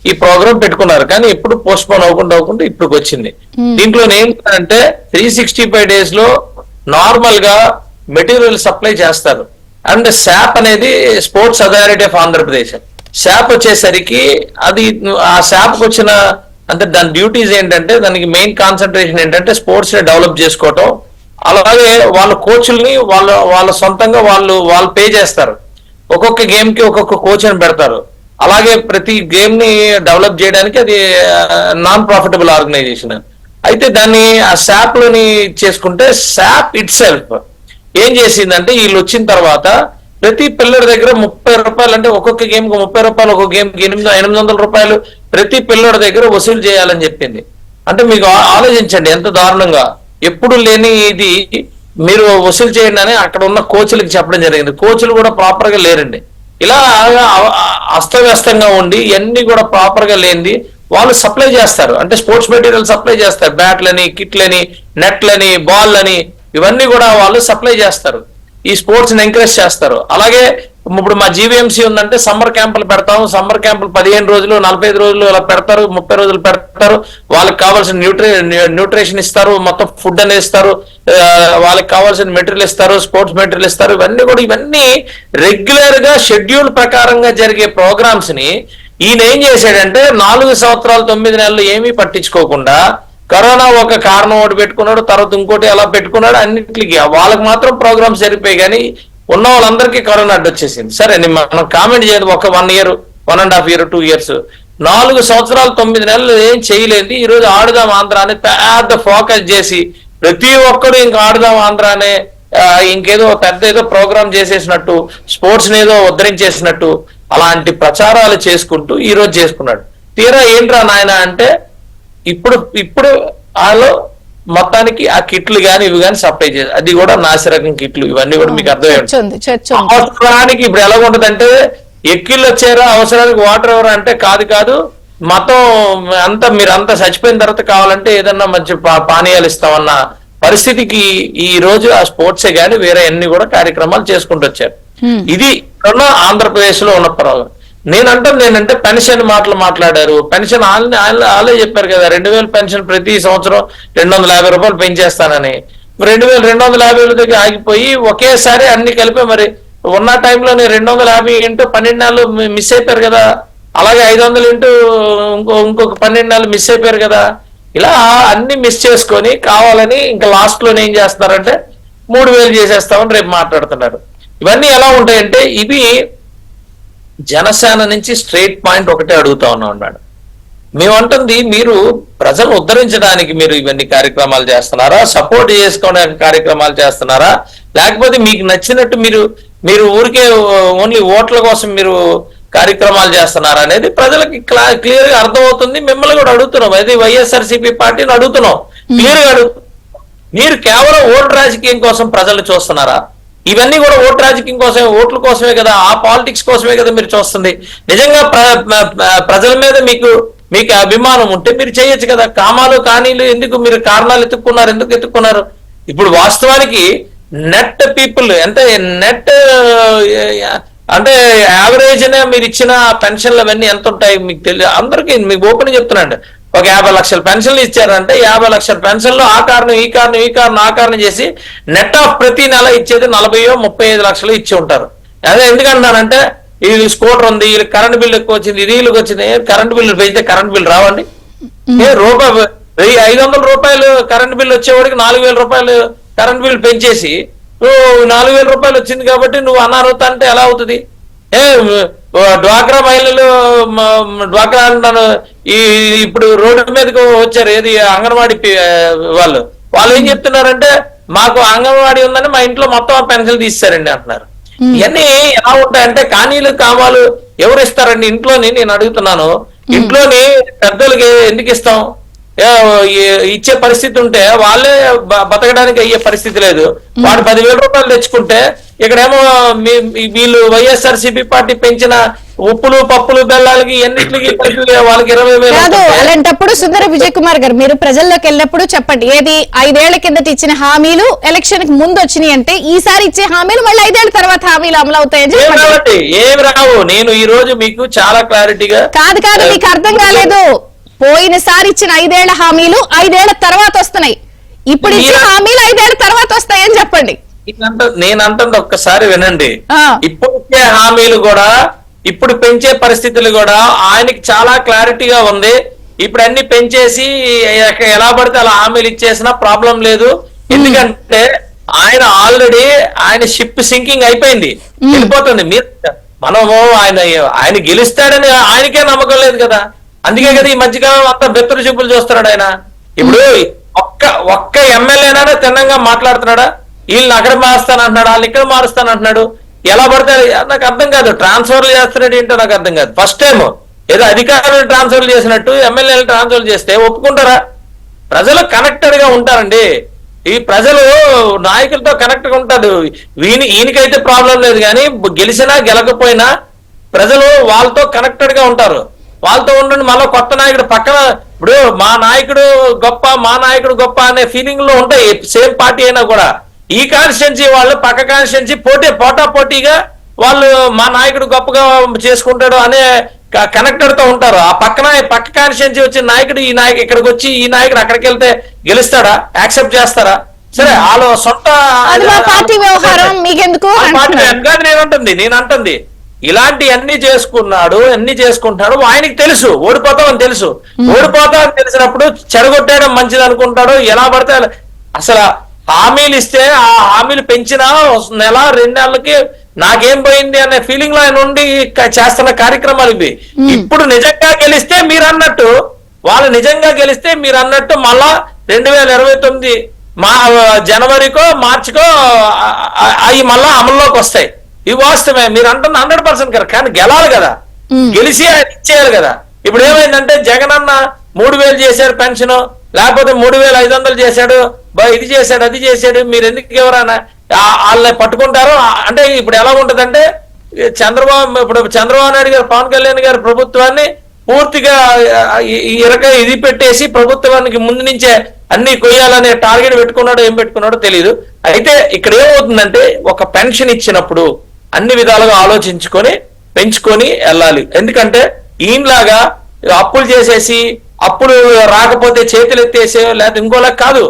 ఈ ప్రోగ్రామ్ పెట్టుకున్నారు. కానీ ఎప్పుడు పోస్ట్ పోన్ అవ్వకుండా ఇప్పుడు వచ్చింది. దీంట్లో ఏంటంటే 365 days లో నార్మల్ గా మెటీరియల్ సప్లై చేస్తారు. అండ్ శాప్ అనేది sports authority of Andhra Pradesh, SAAP వచ్చేసరికి అది ఆ శాప్ వచ్చిన అంటే దాని డ్యూటీస్ ఏంటంటే దానికి మెయిన్ కాన్సన్ట్రేషన్ ఏంటంటే స్పోర్ట్స్ ని డెవలప్ చేసుకోవటం. అలాగే వాళ్ళ కోచ్ల్ని వాళ్ళ సొంతంగా వాళ్ళు పే చేస్తారు. ఒక్కొక్క గేమ్ కి ఒక్కొక్క కోచ్ అని పెడతారు. అలాగే ప్రతి గేమ్ ని డెవలప్ చేయడానికి అది నాన్ ప్రాఫిటబుల్ ఆర్గనైజేషన్. అయితే దాన్ని ఆ శాప్ లోని చేసుకుంటే శాప్ ఇట్ సెల్ఫ్ ఏం చేసిందంటే వీళ్ళు వచ్చిన తర్వాత ప్రతి పిల్లడి దగ్గర 30 రూపాయలు, అంటే ఒక్కొక్క గేమ్ కు 30 రూపాయలు, ఒక్కొక్క గేమ్ కి 800 రూపాయలు ప్రతి పిల్లడి దగ్గర వసూలు చేయాలని చెప్పింది. అంటే మీకు ఆలోచించండి ఎంత దారుణంగా. ఎప్పుడు లేని ఇది మీరు వసూలు చేయండి అని అక్కడ ఉన్న కోచ్లకు చెప్పడం జరిగింది. కోచ్లు కూడా ప్రాపర్ గా లేరండి. ఇలా అస్తవ్యస్తంగా ఉండి ఇవన్నీ కూడా ప్రాపర్ గా లేనిది వాళ్ళు సప్లై చేస్తారు. అంటే స్పోర్ట్స్ మెటీరియల్ సప్లై చేస్తారు, బ్యాట్లని, కిట్లని, నెట్లని, బాల్లని, ఇవన్నీ కూడా వాళ్ళు సప్లై చేస్తారు. ఈ స్పోర్ట్స్ ని ఎంకరేజ్ చేస్తారు. అలాగే ఇప్పుడు మా జీవీఎంసీ ఉందంటే సమ్మర్ క్యాంపులు పెడతాం. సమ్మర్ క్యాంపులు 15 రోజులు, 45 రోజులు అలా పెడతారు, 30 రోజులు పెడతారు. వాళ్ళకి కావాల్సిన న్యూట్రిషన్ ఇస్తారు, మొత్తం ఫుడ్ అనేది ఇస్తారు, వాళ్ళకి కావాల్సిన మెటీరియల్ ఇస్తారు, స్పోర్ట్స్ మెటీరియల్ ఇస్తారు. ఇవన్నీ రెగ్యులర్ గా షెడ్యూల్ ప్రకారంగా జరిగే ప్రోగ్రామ్స్ ని ఈయన ఏం చేశాడంటే 4 సంవత్సరాలు 9 నెలలు ఏమీ పట్టించుకోకుండా కరోనా ఒక కారణం ఒకటి పెట్టుకున్నాడు, తర్వాత ఇంకోటి అలా పెట్టుకున్నాడు. అన్నింటికి వాళ్ళకి మాత్రం ప్రోగ్రామ్స్ జరిపాయి, కానీ ఉన్న వాళ్ళందరికీ కరోనా అడ్డొచ్చేసింది. సరే మనం కామెంట్ చేయదు. ఒక 1 year, 1.5 year, 2 years, 4 సంవత్సరాలు 9 నెలలు ఏం చేయలేదు. ఈ రోజు ఆడుదాం ఆంధ్ర అని పెద్ద ఫోకస్ చేసి ప్రతి ఒక్కరు ఇంకా ఆడుదాం ఆంధ్ర అనే ఇంకేదో ఏదో ప్రోగ్రామ్ చేసేసినట్టు, స్పోర్ట్స్ ఏదో ఉద్ధరించేసినట్టు అలాంటి ప్రచారాలు చేసుకుంటూ ఈ రోజు చేసుకున్నాడు. తీరా ఏంట్రా నాయన అంటే ఇప్పుడు వాళ్ళు మొత్తానికి ఆ కిట్లు గాని ఇవి కానీ సప్లై చేయాలి. అది కూడా నాసిరకం కిట్లు. ఇవన్నీ కూడా మీకు అర్థమైంది. అవసరానికి ఇప్పుడు ఎలా ఉంటదంటే ఎక్కిళ్ళు వచ్చారా, అవసరానికి వాటర్ ఎవరు అంటే కాదు మొత్తం అంతా మీరంతా చచ్చిపోయిన తర్వాత కావాలంటే ఏదన్నా మంచి పానీయాలు ఇస్తామన్న పరిస్థితికి ఈ రోజు ఆ స్పోర్ట్సే గాని వేరే అన్ని కూడా కార్యక్రమాలు చేసుకుంటూ వచ్చారు. ఇది ఆంధ్రప్రదేశ్ లో ఉన్న ప్రాబ్లం. నేనంటాను ఏంటంటే పెన్షన్ మాట్లాడారు. పెన్షన్ వాళ్ళే చెప్పారు కదా, 2000 పెన్షన్ ప్రతి సంవత్సరం 250 రూపాయలు పెంచేస్తానని. 2250 దగ్గర ఆగిపోయి ఒకేసారి అన్ని కలిపి మరి ఉన్న టైంలోనే 250 ఇంటూ 12 నెలలు మిస్ అయిపోయారు కదా. అలాగే 500 ఇంటూ ఇంకొక 12 నెలలు మిస్ అయిపోయారు కదా. ఇలా అన్ని మిస్ చేసుకొని కావాలని ఇంకా లాస్ట్ లోనే ఏం చేస్తున్నారంటే 3000 చేసేస్తామని రేపు మాట్లాడుతున్నారు. ఇవన్నీ ఎలా ఉంటాయంటే ఇవి జనసేన నుంచి స్ట్రైట్ పాయింట్ ఒకటే అడుగుతా ఉన్నాం మేడం. మేమంటుంది మీరు ప్రజలు ఉద్ధరించడానికి మీరు ఇవన్నీ కార్యక్రమాలు చేస్తున్నారా, సపోర్ట్ చేసుకోవడానికి కార్యక్రమాలు చేస్తున్నారా, లేకపోతే మీకు నచ్చినట్టు మీరు ఊరికే ఓన్లీ ఓట్ల కోసం మీరు కార్యక్రమాలు చేస్తున్నారా అనేది ప్రజలకి క్లియర్ గా అర్థమవుతుంది. మిమ్మల్ని కూడా అడుగుతున్నాం, అది వైఎస్ఆర్సీపీ పార్టీని అడుగుతున్నాం, క్లియర్ గా అడుగుతున్నాం. మీరు కేవలం ఓటు రాజకీయం కోసం ప్రజలు చూస్తున్నారా? ఇవన్నీ కూడా ఓటు రాజకీయం కోసమే, ఓట్ల కోసమే కదా, ఆ పాలిటిక్స్ కోసమే కదా మీరు చూస్తుంది. నిజంగా ప్రజల మీద మీకు అభిమానం ఉంటే మీరు చేయొచ్చు కదా. కామాలు కానీలు ఎందుకు మీరు కారణాలు ఎందుకు ఎత్తుక్కున్నారు? ఇప్పుడు వాస్తవానికి నెట్ పీపుల్ అంటే యావరేజ్ గా మీరు ఇచ్చిన పెన్షన్లు అవన్నీ ఎంత ఉంటాయి మీకు తెలియదు. అందరికీ మీకు ఓపెన్ చెప్తున్నాండి, ఒక 50 లక్షల పెన్షన్లు ఇచ్చారంటే 50 లక్షల పెన్షన్లు ఆ కారణం ఈ కారణం ఆ కారణం చేసి నెట్ ఆఫ్ ప్రతి నెల ఇచ్చేది 40-35 లక్షలు ఇచ్చి ఉంటారు. అదే ఎందుకంటున్నానంటే ఇది స్కూటర్ ఉంది, వీళ్ళకి కరెంట్ బిల్లు ఎక్కువ వచ్చింది, ఇది వీళ్ళకి వచ్చింది. కరెంట్ బిల్లు పెంచితే కరెంట్ బిల్లు రావండి? రూపాయి 500 రూపాయలు కరెంట్ బిల్లు వచ్చేవాడికి 4,000 రూపాయలు కరెంట్ బిల్లు పెంచేసి నువ్వు 4,000 రూపాయలు వచ్చింది కాబట్టి నువ్వు అనారోగ్యం అంటే ఎలా అవుతుంది? డ్వాక్రా మహిళలు, డ్వాక్రా అంటాను, ఇప్పుడు రోడ్డు మీదకి వచ్చారు, ఏది అంగన్వాడీ వాళ్ళు ఏం చెప్తున్నారంటే మాకు అంగన్వాడీ ఉందని మా ఇంట్లో మొత్తం పెన్షన్ తీస్తారండి అంటున్నారు. ఇవన్నీ ఎలా ఉంటాయంటే కానీలు కామాలు ఎవరు ఇస్తారండి ఇంట్లోని? నేను అడుగుతున్నాను, ఇంట్లోని పెద్దలకి ఎందుకు ఇస్తాం? ఇచ్చే పరిస్థితి ఉంటే వాళ్ళే బతకడానికి అయ్యే పరిస్థితి లేదు. వాడు 10,000 రూపాయలు తెచ్చుకుంటే ఇక్కడేమో వీళ్ళు వైఎస్ఆర్సీపీ పార్టీ పెంచిన ఉప్పులు పప్పులు బెల్లాలకి ఎన్నిటికి వాళ్ళకి 20,000. కాదు, అలాంటప్పుడు సుందర విజయ్ కుమార్ గారు మీరు ప్రజల్లోకి వెళ్ళినప్పుడు చెప్పండి, ఏది 5 ఏళ్ల కిందట ఇచ్చిన హామీలు ఎలక్షన్ కి ముందు వచ్చినాయి అంటే ఈసారి ఇచ్చే హామీలు మళ్ళీ 5 ఏళ్ల తర్వాత హామీలు అమలు అవుతాయని చెప్పండి. ఏమి రావు. నేను ఈ రోజు మీకు చాలా క్లారిటీగా కాదు మీకు అర్థం కాలేదు. పోయినసారి ఇచ్చిన 5 ఏళ్ల హామీలు 5 ఏళ్ల తర్వాత వస్తున్నాయి, ఇప్పుడు ఇచ్చిన హామీలు 5 ఏళ్ల తర్వాత వస్తాయని చెప్పండి. నేను అంటుంది ఒక్కసారి వినండి. ఇప్పుడు ఇచ్చే హామీలు కూడా, ఇప్పుడు పెంచే పరిస్థితులు కూడా ఆయనకి చాలా క్లారిటీగా ఉంది. ఇప్పుడు అన్ని పెంచేసి ఎలా పడితే అలా హామీలు ఇచ్చేసినా ప్రాబ్లం లేదు. ఎందుకంటే ఆల్రెడీ ఆయన షిప్ సింకింగ్ అయిపోయింది, వెళ్ళిపోతుంది. మనము ఆయన గెలుస్తాడని ఆయనకే నమ్మకం లేదు కదా. అందుకే కదా ఈ మధ్యకాలం అంతా బెత్తరు చూపులు చూస్తున్నాడు ఆయన. ఇప్పుడు ఒక్క ఎమ్మెల్యేనా తిన్నంగా మాట్లాడుతున్నాడా? వీళ్ళని అక్కడ మారుస్తానంటున్నాడు, వాళ్ళని ఇక్కడ మారుస్తానంటున్నాడు. ఎలా పడితే నాకు అర్థం కాదు. ట్రాన్స్ఫర్లు చేస్తున్నాడు ఏంటో నాకు అర్థం కాదు. ఫస్ట్ టైం ఏదో అధికారులు ట్రాన్స్ఫర్లు చేసినట్టు ఎమ్మెల్యేలు ట్రాన్స్ఫర్ చేస్తే ఒప్పుకుంటారా? ప్రజలు కనెక్టెడ్ గా ఉంటారండి. ఈ ప్రజలు నాయకులతో కనెక్ట్ గా ఉంటారు. ఈయనకైతే ప్రాబ్లం లేదు, కానీ గెలిచినా గెలకపోయినా ప్రజలు వాళ్ళతో కనెక్టెడ్ గా ఉంటారు. వాళ్ళతో ఉండండి. మళ్ళీ కొత్త నాయకుడు పక్కన, ఇప్పుడు మా నాయకుడు గొప్ప, మా నాయకుడు గొప్ప అనే ఫీలింగ్ లో ఉంటాయి. సేమ్ పార్టీ అయినా కూడా ఈ కాన్స్టిట్యున్సీ వాళ్ళు పక్క కాన్స్టిట్యున్సీ పోటాపోటీగా వాళ్ళు మా నాయకుడు గొప్పగా చేసుకుంటాడు అనే కనెక్టెడ్ తో ఉంటారు. ఆ పక్క కాన్స్టిట్యున్సీ వచ్చిన నాయకుడు ఈ నాయకుడు ఇక్కడికి వచ్చి ఈ నాయకుడు అక్కడికి వెళ్తే గెలుస్తాడా? యాక్సెప్ట్ చేస్తారా? సరే, వాళ్ళు సొంత పార్టీ వ్యవహారం మీకెందుకు? నేను అంటుంది ఇలాంటి అన్ని చేసుకుంటున్నాడు. ఆయనకి తెలుసు ఓడిపోతామని తెలుసు. ఓడిపోతామని తెలిసినప్పుడు చెడగొట్టేయడం మంచిది అనుకుంటాడు. ఎలా పడితే అసలు హామీలు ఇస్తే ఆ హామీలు పెంచినా నెల 2 నెలలకి నాకేం పోయింది అనే ఫీలింగ్ లో ఆయన ఉండి చేస్తున్న కార్యక్రమాలు ఇవి. ఇప్పుడు నిజంగా గెలిస్తే మీరు అన్నట్టు, మళ్ళా 2029 జనవరికో మార్చికో అవి మళ్ళా అమల్లోకి వస్తాయి. ఇవి వాస్తవమే, మీరు అంటున్న 100% కరెక్ట్. కానీ గెలాలి కదా, గెలిచి ఆయన ఇచ్చేయాలి కదా. ఇప్పుడు ఏమైందంటే జగన్ అన్న 3,000 చేశాడు పెన్షన్, లేకపోతే 3,500 చేశాడు, ఇది చేశాడు, అది చేశాడు. మీరు ఎందుకు ఎవరైనా వాళ్ళని పట్టుకుంటారు? అంటే ఇప్పుడు ఎలా ఉంటదంటే చంద్రబాబు నాయుడు గారు, పవన్ కళ్యాణ్ గారి ప్రభుత్వాన్ని పూర్తిగా ఇది పెట్టేసి ప్రభుత్వానికి ముందు నుంచే అన్ని కొయ్యాలనే టార్గెట్ పెట్టుకున్నాడో ఏం పెట్టుకున్నాడో తెలియదు. అయితే ఇక్కడ ఏమవుతుందంటే ఒక పెన్షన్ ఇచ్చినప్పుడు అన్ని విధాలుగా ఆలోచించుకొని పెంచుకొని వెళ్ళాలి. ఎందుకంటే ఈయనలాగా అప్పులు చేసేసి అప్పులు రాకపోతే చేతులు ఎత్తేసే లేకపోతే ఇంకోలా కాదు.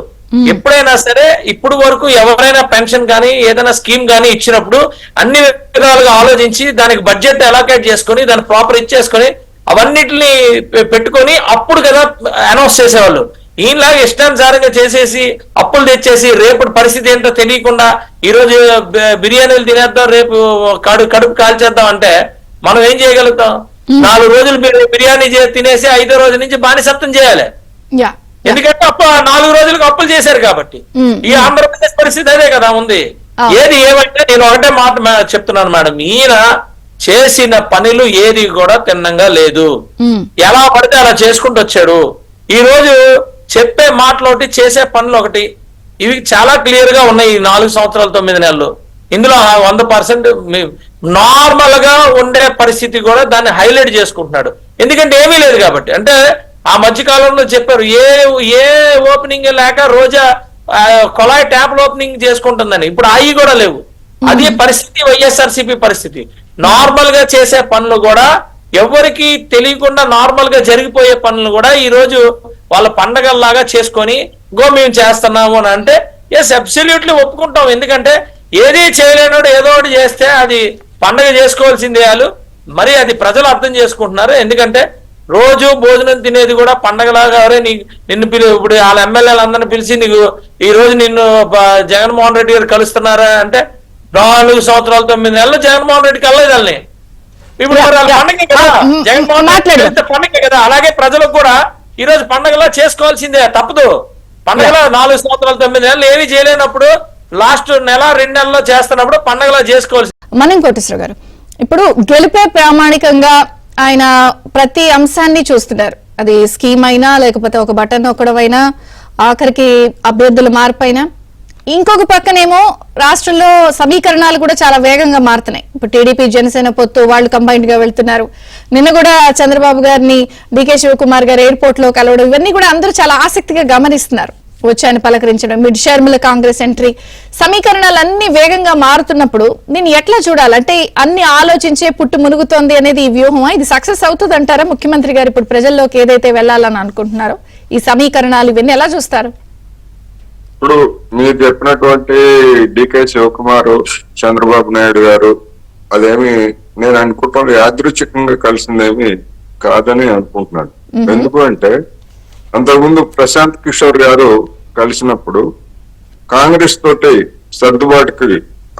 ఎప్పుడైనా సరే ఇప్పుడు వరకు ఎవరైనా పెన్షన్ కానీ ఏదైనా స్కీమ్ కానీ ఇచ్చినప్పుడు అన్ని విధాలుగా ఆలోచించి దానికి బడ్జెట్ అలొకేట్ చేసుకొని దాన్ని ప్రాపర్ ఇచ్చేసుకొని అవన్నిటిని పెట్టుకొని అప్పుడు కదా అనౌన్స్ చేసేవాళ్ళు. ఈయనలాగా ఇష్టానుసారంగా చేసేసి అప్పులు తెచ్చేసి రేపు పరిస్థితి ఏంటో తెలియకుండా ఈ రోజు బిర్యానీలు తినేద్దాం, రేపు కడుపు కాల్చేద్దాం అంటే మనం ఏం చేయగలుగుతాం? 4 రోజులు బిర్యానీ తినేసి 5వ రోజు నుంచి బానిసత్వం చేయాలి. ఎందుకంటే 4 రోజులకు అప్పులు చేశారు కాబట్టి. ఈ ఆంధ్రప్రదేశ్ పరిస్థితి అదే కదా ఉంది. ఏది ఏమంటే నేను ఒకటే మాట చెప్తున్నాను మేడం, ఈయన చేసిన పనులు ఏది కూడా తిన్నంగా లేదు. ఎలా పడితే అలా చేసుకుంటూ వచ్చాడు. ఈ రోజు చెప్పే మాటలు ఒకటి, చేసే పనులు ఒకటి, ఇవి చాలా క్లియర్ గా ఉన్నాయి. ఈ 4 సంవత్సరాలు 9 నెలలు ఇందులో 100% నార్మల్ గా ఉండే పరిస్థితి కూడా దాన్ని హైలైట్ చేసుకుంటున్నాడు. ఎందుకంటే ఏమీ లేదు కాబట్టి. అంటే ఆ మధ్య కాలంలో చెప్పారు ఏ ఓపెనింగ్ లేక రోజా కొలాయి ట్యాప్లు ఓపెనింగ్ చేసుకుంటుందని. ఇప్పుడు అవి కూడా లేవు. అది పరిస్థితి వైఎస్ఆర్సీపీ పరిస్థితి. నార్మల్ గా చేసే పనులు కూడా ఎవరికి తెలియకుండా నార్మల్ గా జరిగిపోయే పనులు కూడా ఈ రోజు వాళ్ళ పండగల్లాగా చేసుకొని మేము చేస్తున్నాము అని అంటే ఎస్ అబ్సల్యూట్లీ ఒప్పుకుంటాం. ఎందుకంటే ఏది చేయలేనోడు ఏదో ఒకటి చేస్తే అది పండగ చేసుకోవాల్సిందే. వాళ్ళు మరి అది ప్రజలు అర్థం చేసుకుంటున్నారు. ఎందుకంటే రోజు భోజనం తినేది కూడా పండగలాగా నిన్ను ఇప్పుడు వాళ్ళ ఎమ్మెల్యేలు అందరిని పిలిచి నీకు ఈ రోజు నిన్ను జగన్మోహన్ రెడ్డి గారు కలుస్తున్నారా అంటే 4 సంవత్సరాలు 9 నెలలు జగన్మోహన్ రెడ్డికి వెళ్ళలేదు వాళ్ళని. ఇప్పుడు మరి వాళ్ళ పండగే కదా, జగన్మోహన్ రెడ్డి పండగే కదా. అలాగే ప్రజలకు కూడా ఈ రోజు పండగలా చేసుకోవాల్సిందే, తప్పదు. పండగలో 4 సంవత్సరాలు 9 నెలలు ఏమీ చేయలేనప్పుడు లాస్ట్ నెల 2 నెలల్లో చేస్తున్నప్పుడు పండగలా చేసుకోవాల్సింది. మనం కోటేశ్వర గారు ఇప్పుడు గెలిపే ప్రామాణికంగా ఆయన ప్రతి అంశాన్ని చూస్తున్నారు. అది స్కీమ్ అయినా లేకపోతే ఒక బటన్ నొక్కడమైనా ఆఖరికి అభ్యర్థుల మార్పైనా. ఇంకొక పక్కనేమో రాష్ట్రంలో సమీకరణాలు కూడా చాలా వేగంగా మారుతున్నాయి. ఇప్పుడు టీడీపీ జనసేన పొత్తు వాళ్ళు కంబైన్డ్ గా వెళ్తున్నారు. నిన్న కూడా చంద్రబాబు గారిని డీకే శివకుమార్ గారు ఎయిర్పోర్ట్ లో కలవడం ఇవన్నీ కూడా అందరూ చాలా ఆసక్తిగా గమనిస్తున్నారు. వచ్చాయని పలకరించడం, మిడ్ షర్మిల కాంగ్రెస్ ఎంట్రీ, సమీకరణాలు అన్ని వేగంగా మారుతున్నప్పుడు దీన్ని ఎట్లా చూడాలంటే అన్ని ఆలోచించే పుట్టు మునుగుతోంది అనేది ఈ వ్యూహమా? ఇది సక్సెస్ అవుతుంది అంటారా? ముఖ్యమంత్రి గారు ఇప్పుడు ప్రజల్లోకి ఏదైతే వెళ్లాలని అనుకుంటున్నారో ఈ సమీకరణాలు ఇవన్నీ ఎలా చూస్తారు? ఇప్పుడు మీరు చెప్పినటువంటి డికే శివకుమార్, చంద్రబాబు నాయుడు గారు అదేమి నేను అనుకుంటున్నాను యాదృచ్ఛికంగా కలిసిందేమి కాదని అనుకుంటున్నాను. ఎందుకు అంటే అంతకుముందు ప్రశాంత్ కిషోర్ గారు కలిసినప్పుడు కాంగ్రెస్ తోటి సర్దుబాటుకి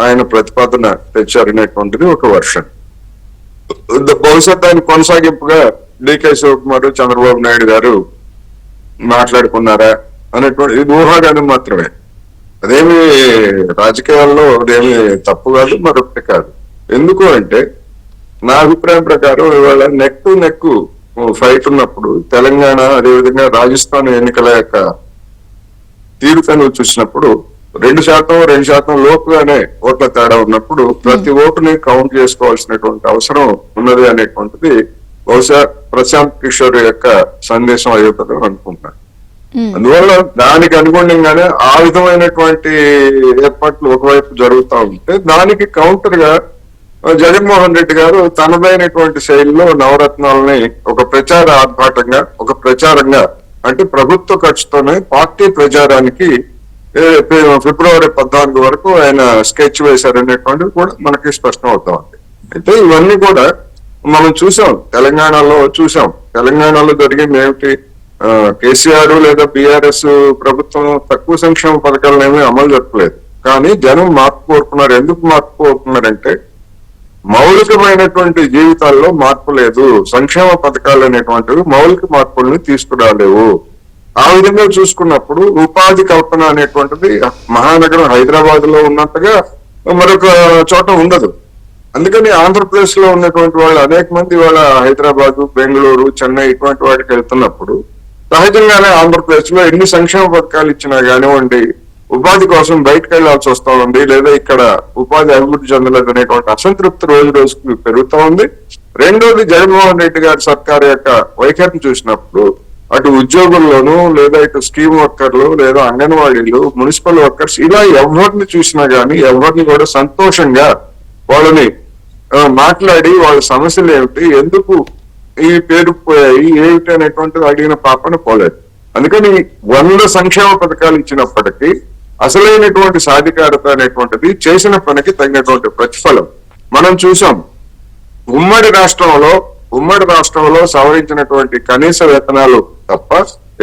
ఆయన ప్రతిపాదన తెచ్చారనేటువంటిది ఒక వర్షన్. బహుశా దాని కొనసాగింపుగా డికే శివకుమార్, చంద్రబాబు నాయుడు గారు మాట్లాడుకున్నారా అనేటువంటి ఇది ఊహాగానం మాత్రమే. అదేమి రాజకీయాల్లో అదేమి తప్పు కాదు, మరొకటి కాదు. ఎందుకు అంటే నా అభిప్రాయం ప్రకారం ఇవాళ నెక్ టు నెక్ ఫైట్ ఉన్నప్పుడు తెలంగాణ అదేవిధంగా రాజస్థాన్ ఎన్నికల యొక్క తీరుతను చూసినప్పుడు 2% లోపుగానే ఓట్ల తేడా ఉన్నప్పుడు ప్రతి ఓటుని కౌంట్ చేసుకోవాల్సినటువంటి అవసరం ఉన్నది అనేటువంటిది బహుశా ప్రశాంత్ కిషోర్ యొక్క సందేశం అయ్యుంటుందని అనుకుంటున్నాను. అందువల్ల దానికి అనుగుణంగానే ఆ విధమైనటువంటి ఏర్పాట్లు ఒకవైపు జరుగుతూ ఉంటే దానికి కౌంటర్ గా జగన్మోహన్ రెడ్డి గారు తనదైనటువంటి శైలిలో నవరత్నాలని ఒక ప్రచార ఆర్భాటంగా, ఒక ప్రచారంగా అంటే ప్రభుత్వ ఖర్చుతోనే పార్టీ ప్రచారానికి ఫిబ్రవరి 14 వరకు ఆయన స్కెచ్ వేశారనేటువంటిది కూడా మనకి స్పష్టం అవుతా ఉంది. అయితే ఇవన్నీ కూడా మనం చూసాం, తెలంగాణలో జరిగింది ఏమిటి? కేసీఆర్ లేదా బీఆర్ఎస్ ప్రభుత్వం తక్కువ సంక్షేమ పథకాలను ఏమీ అమలు జరపలేదు. కానీ జనం మార్పు కోరుకున్నారు. ఎందుకు మార్పు కోరుకున్నారంటే మౌలికమైనటువంటి జీవితాల్లో మార్పు లేదు, సంక్షేమ పథకాలు అనేటువంటివి మౌలిక మార్పుల్ని తీసుకురాలేవు. ఆ విధంగా చూసుకున్నప్పుడు ఉపాధి కల్పన అనేటువంటిది మహానగరం హైదరాబాద్ లో ఉన్నట్టుగా మరొక చోట ఉండదు. అందుకని ఆంధ్రప్రదేశ్ లో ఉన్నటువంటి వాళ్ళు అనేక మంది వాళ్ళ హైదరాబాద్, బెంగళూరు, చెన్నై ఇటువంటి వాటికి వెళ్తున్నప్పుడు సహజంగానే ఆంధ్రప్రదేశ్ లో ఎన్ని సంక్షేమ పథకాలు ఇచ్చినా కానివ్వండి ఉపాధి కోసం బయటకు వెళ్లాల్సి వస్తా ఉంది, లేదా ఇక్కడ ఉపాధి అభివృద్ధి చెందలేదు అనేటువంటి అసంతృప్తి రోజు రోజుకు పెరుగుతూ ఉంది. రెండోది జగన్మోహన్ రెడ్డి గారి సర్కారు యొక్క వైఖరిని చూసినప్పుడు అటు ఉద్యోగుల్లోనూ లేదా ఇటు స్కీమ్ వర్కర్లు లేదా అంగన్వాడీలు, మున్సిపల్ వర్కర్స్ ఇలా ఎవరిని చూసినా గానీ ఎవరిని కూడా సంతోషంగా వాళ్ళని మాట్లాడి వాళ్ళ సమస్యలు ఏమిటి, ఎందుకు ఈ పేరు పోయాయి ఏమిటి అనేటువంటిది అడిగిన పాపన పోలేదు. అందుకని 100 సంక్షేమ పథకాలు ఇచ్చినప్పటికీ అసలైనటువంటి సాధికారత అనేటువంటిది చేసిన పనికి తగినటువంటి ప్రతిఫలం మనం చూసాం. ఉమ్మడి రాష్ట్రంలో సవరించినటువంటి కనీస వేతనాలు తప్ప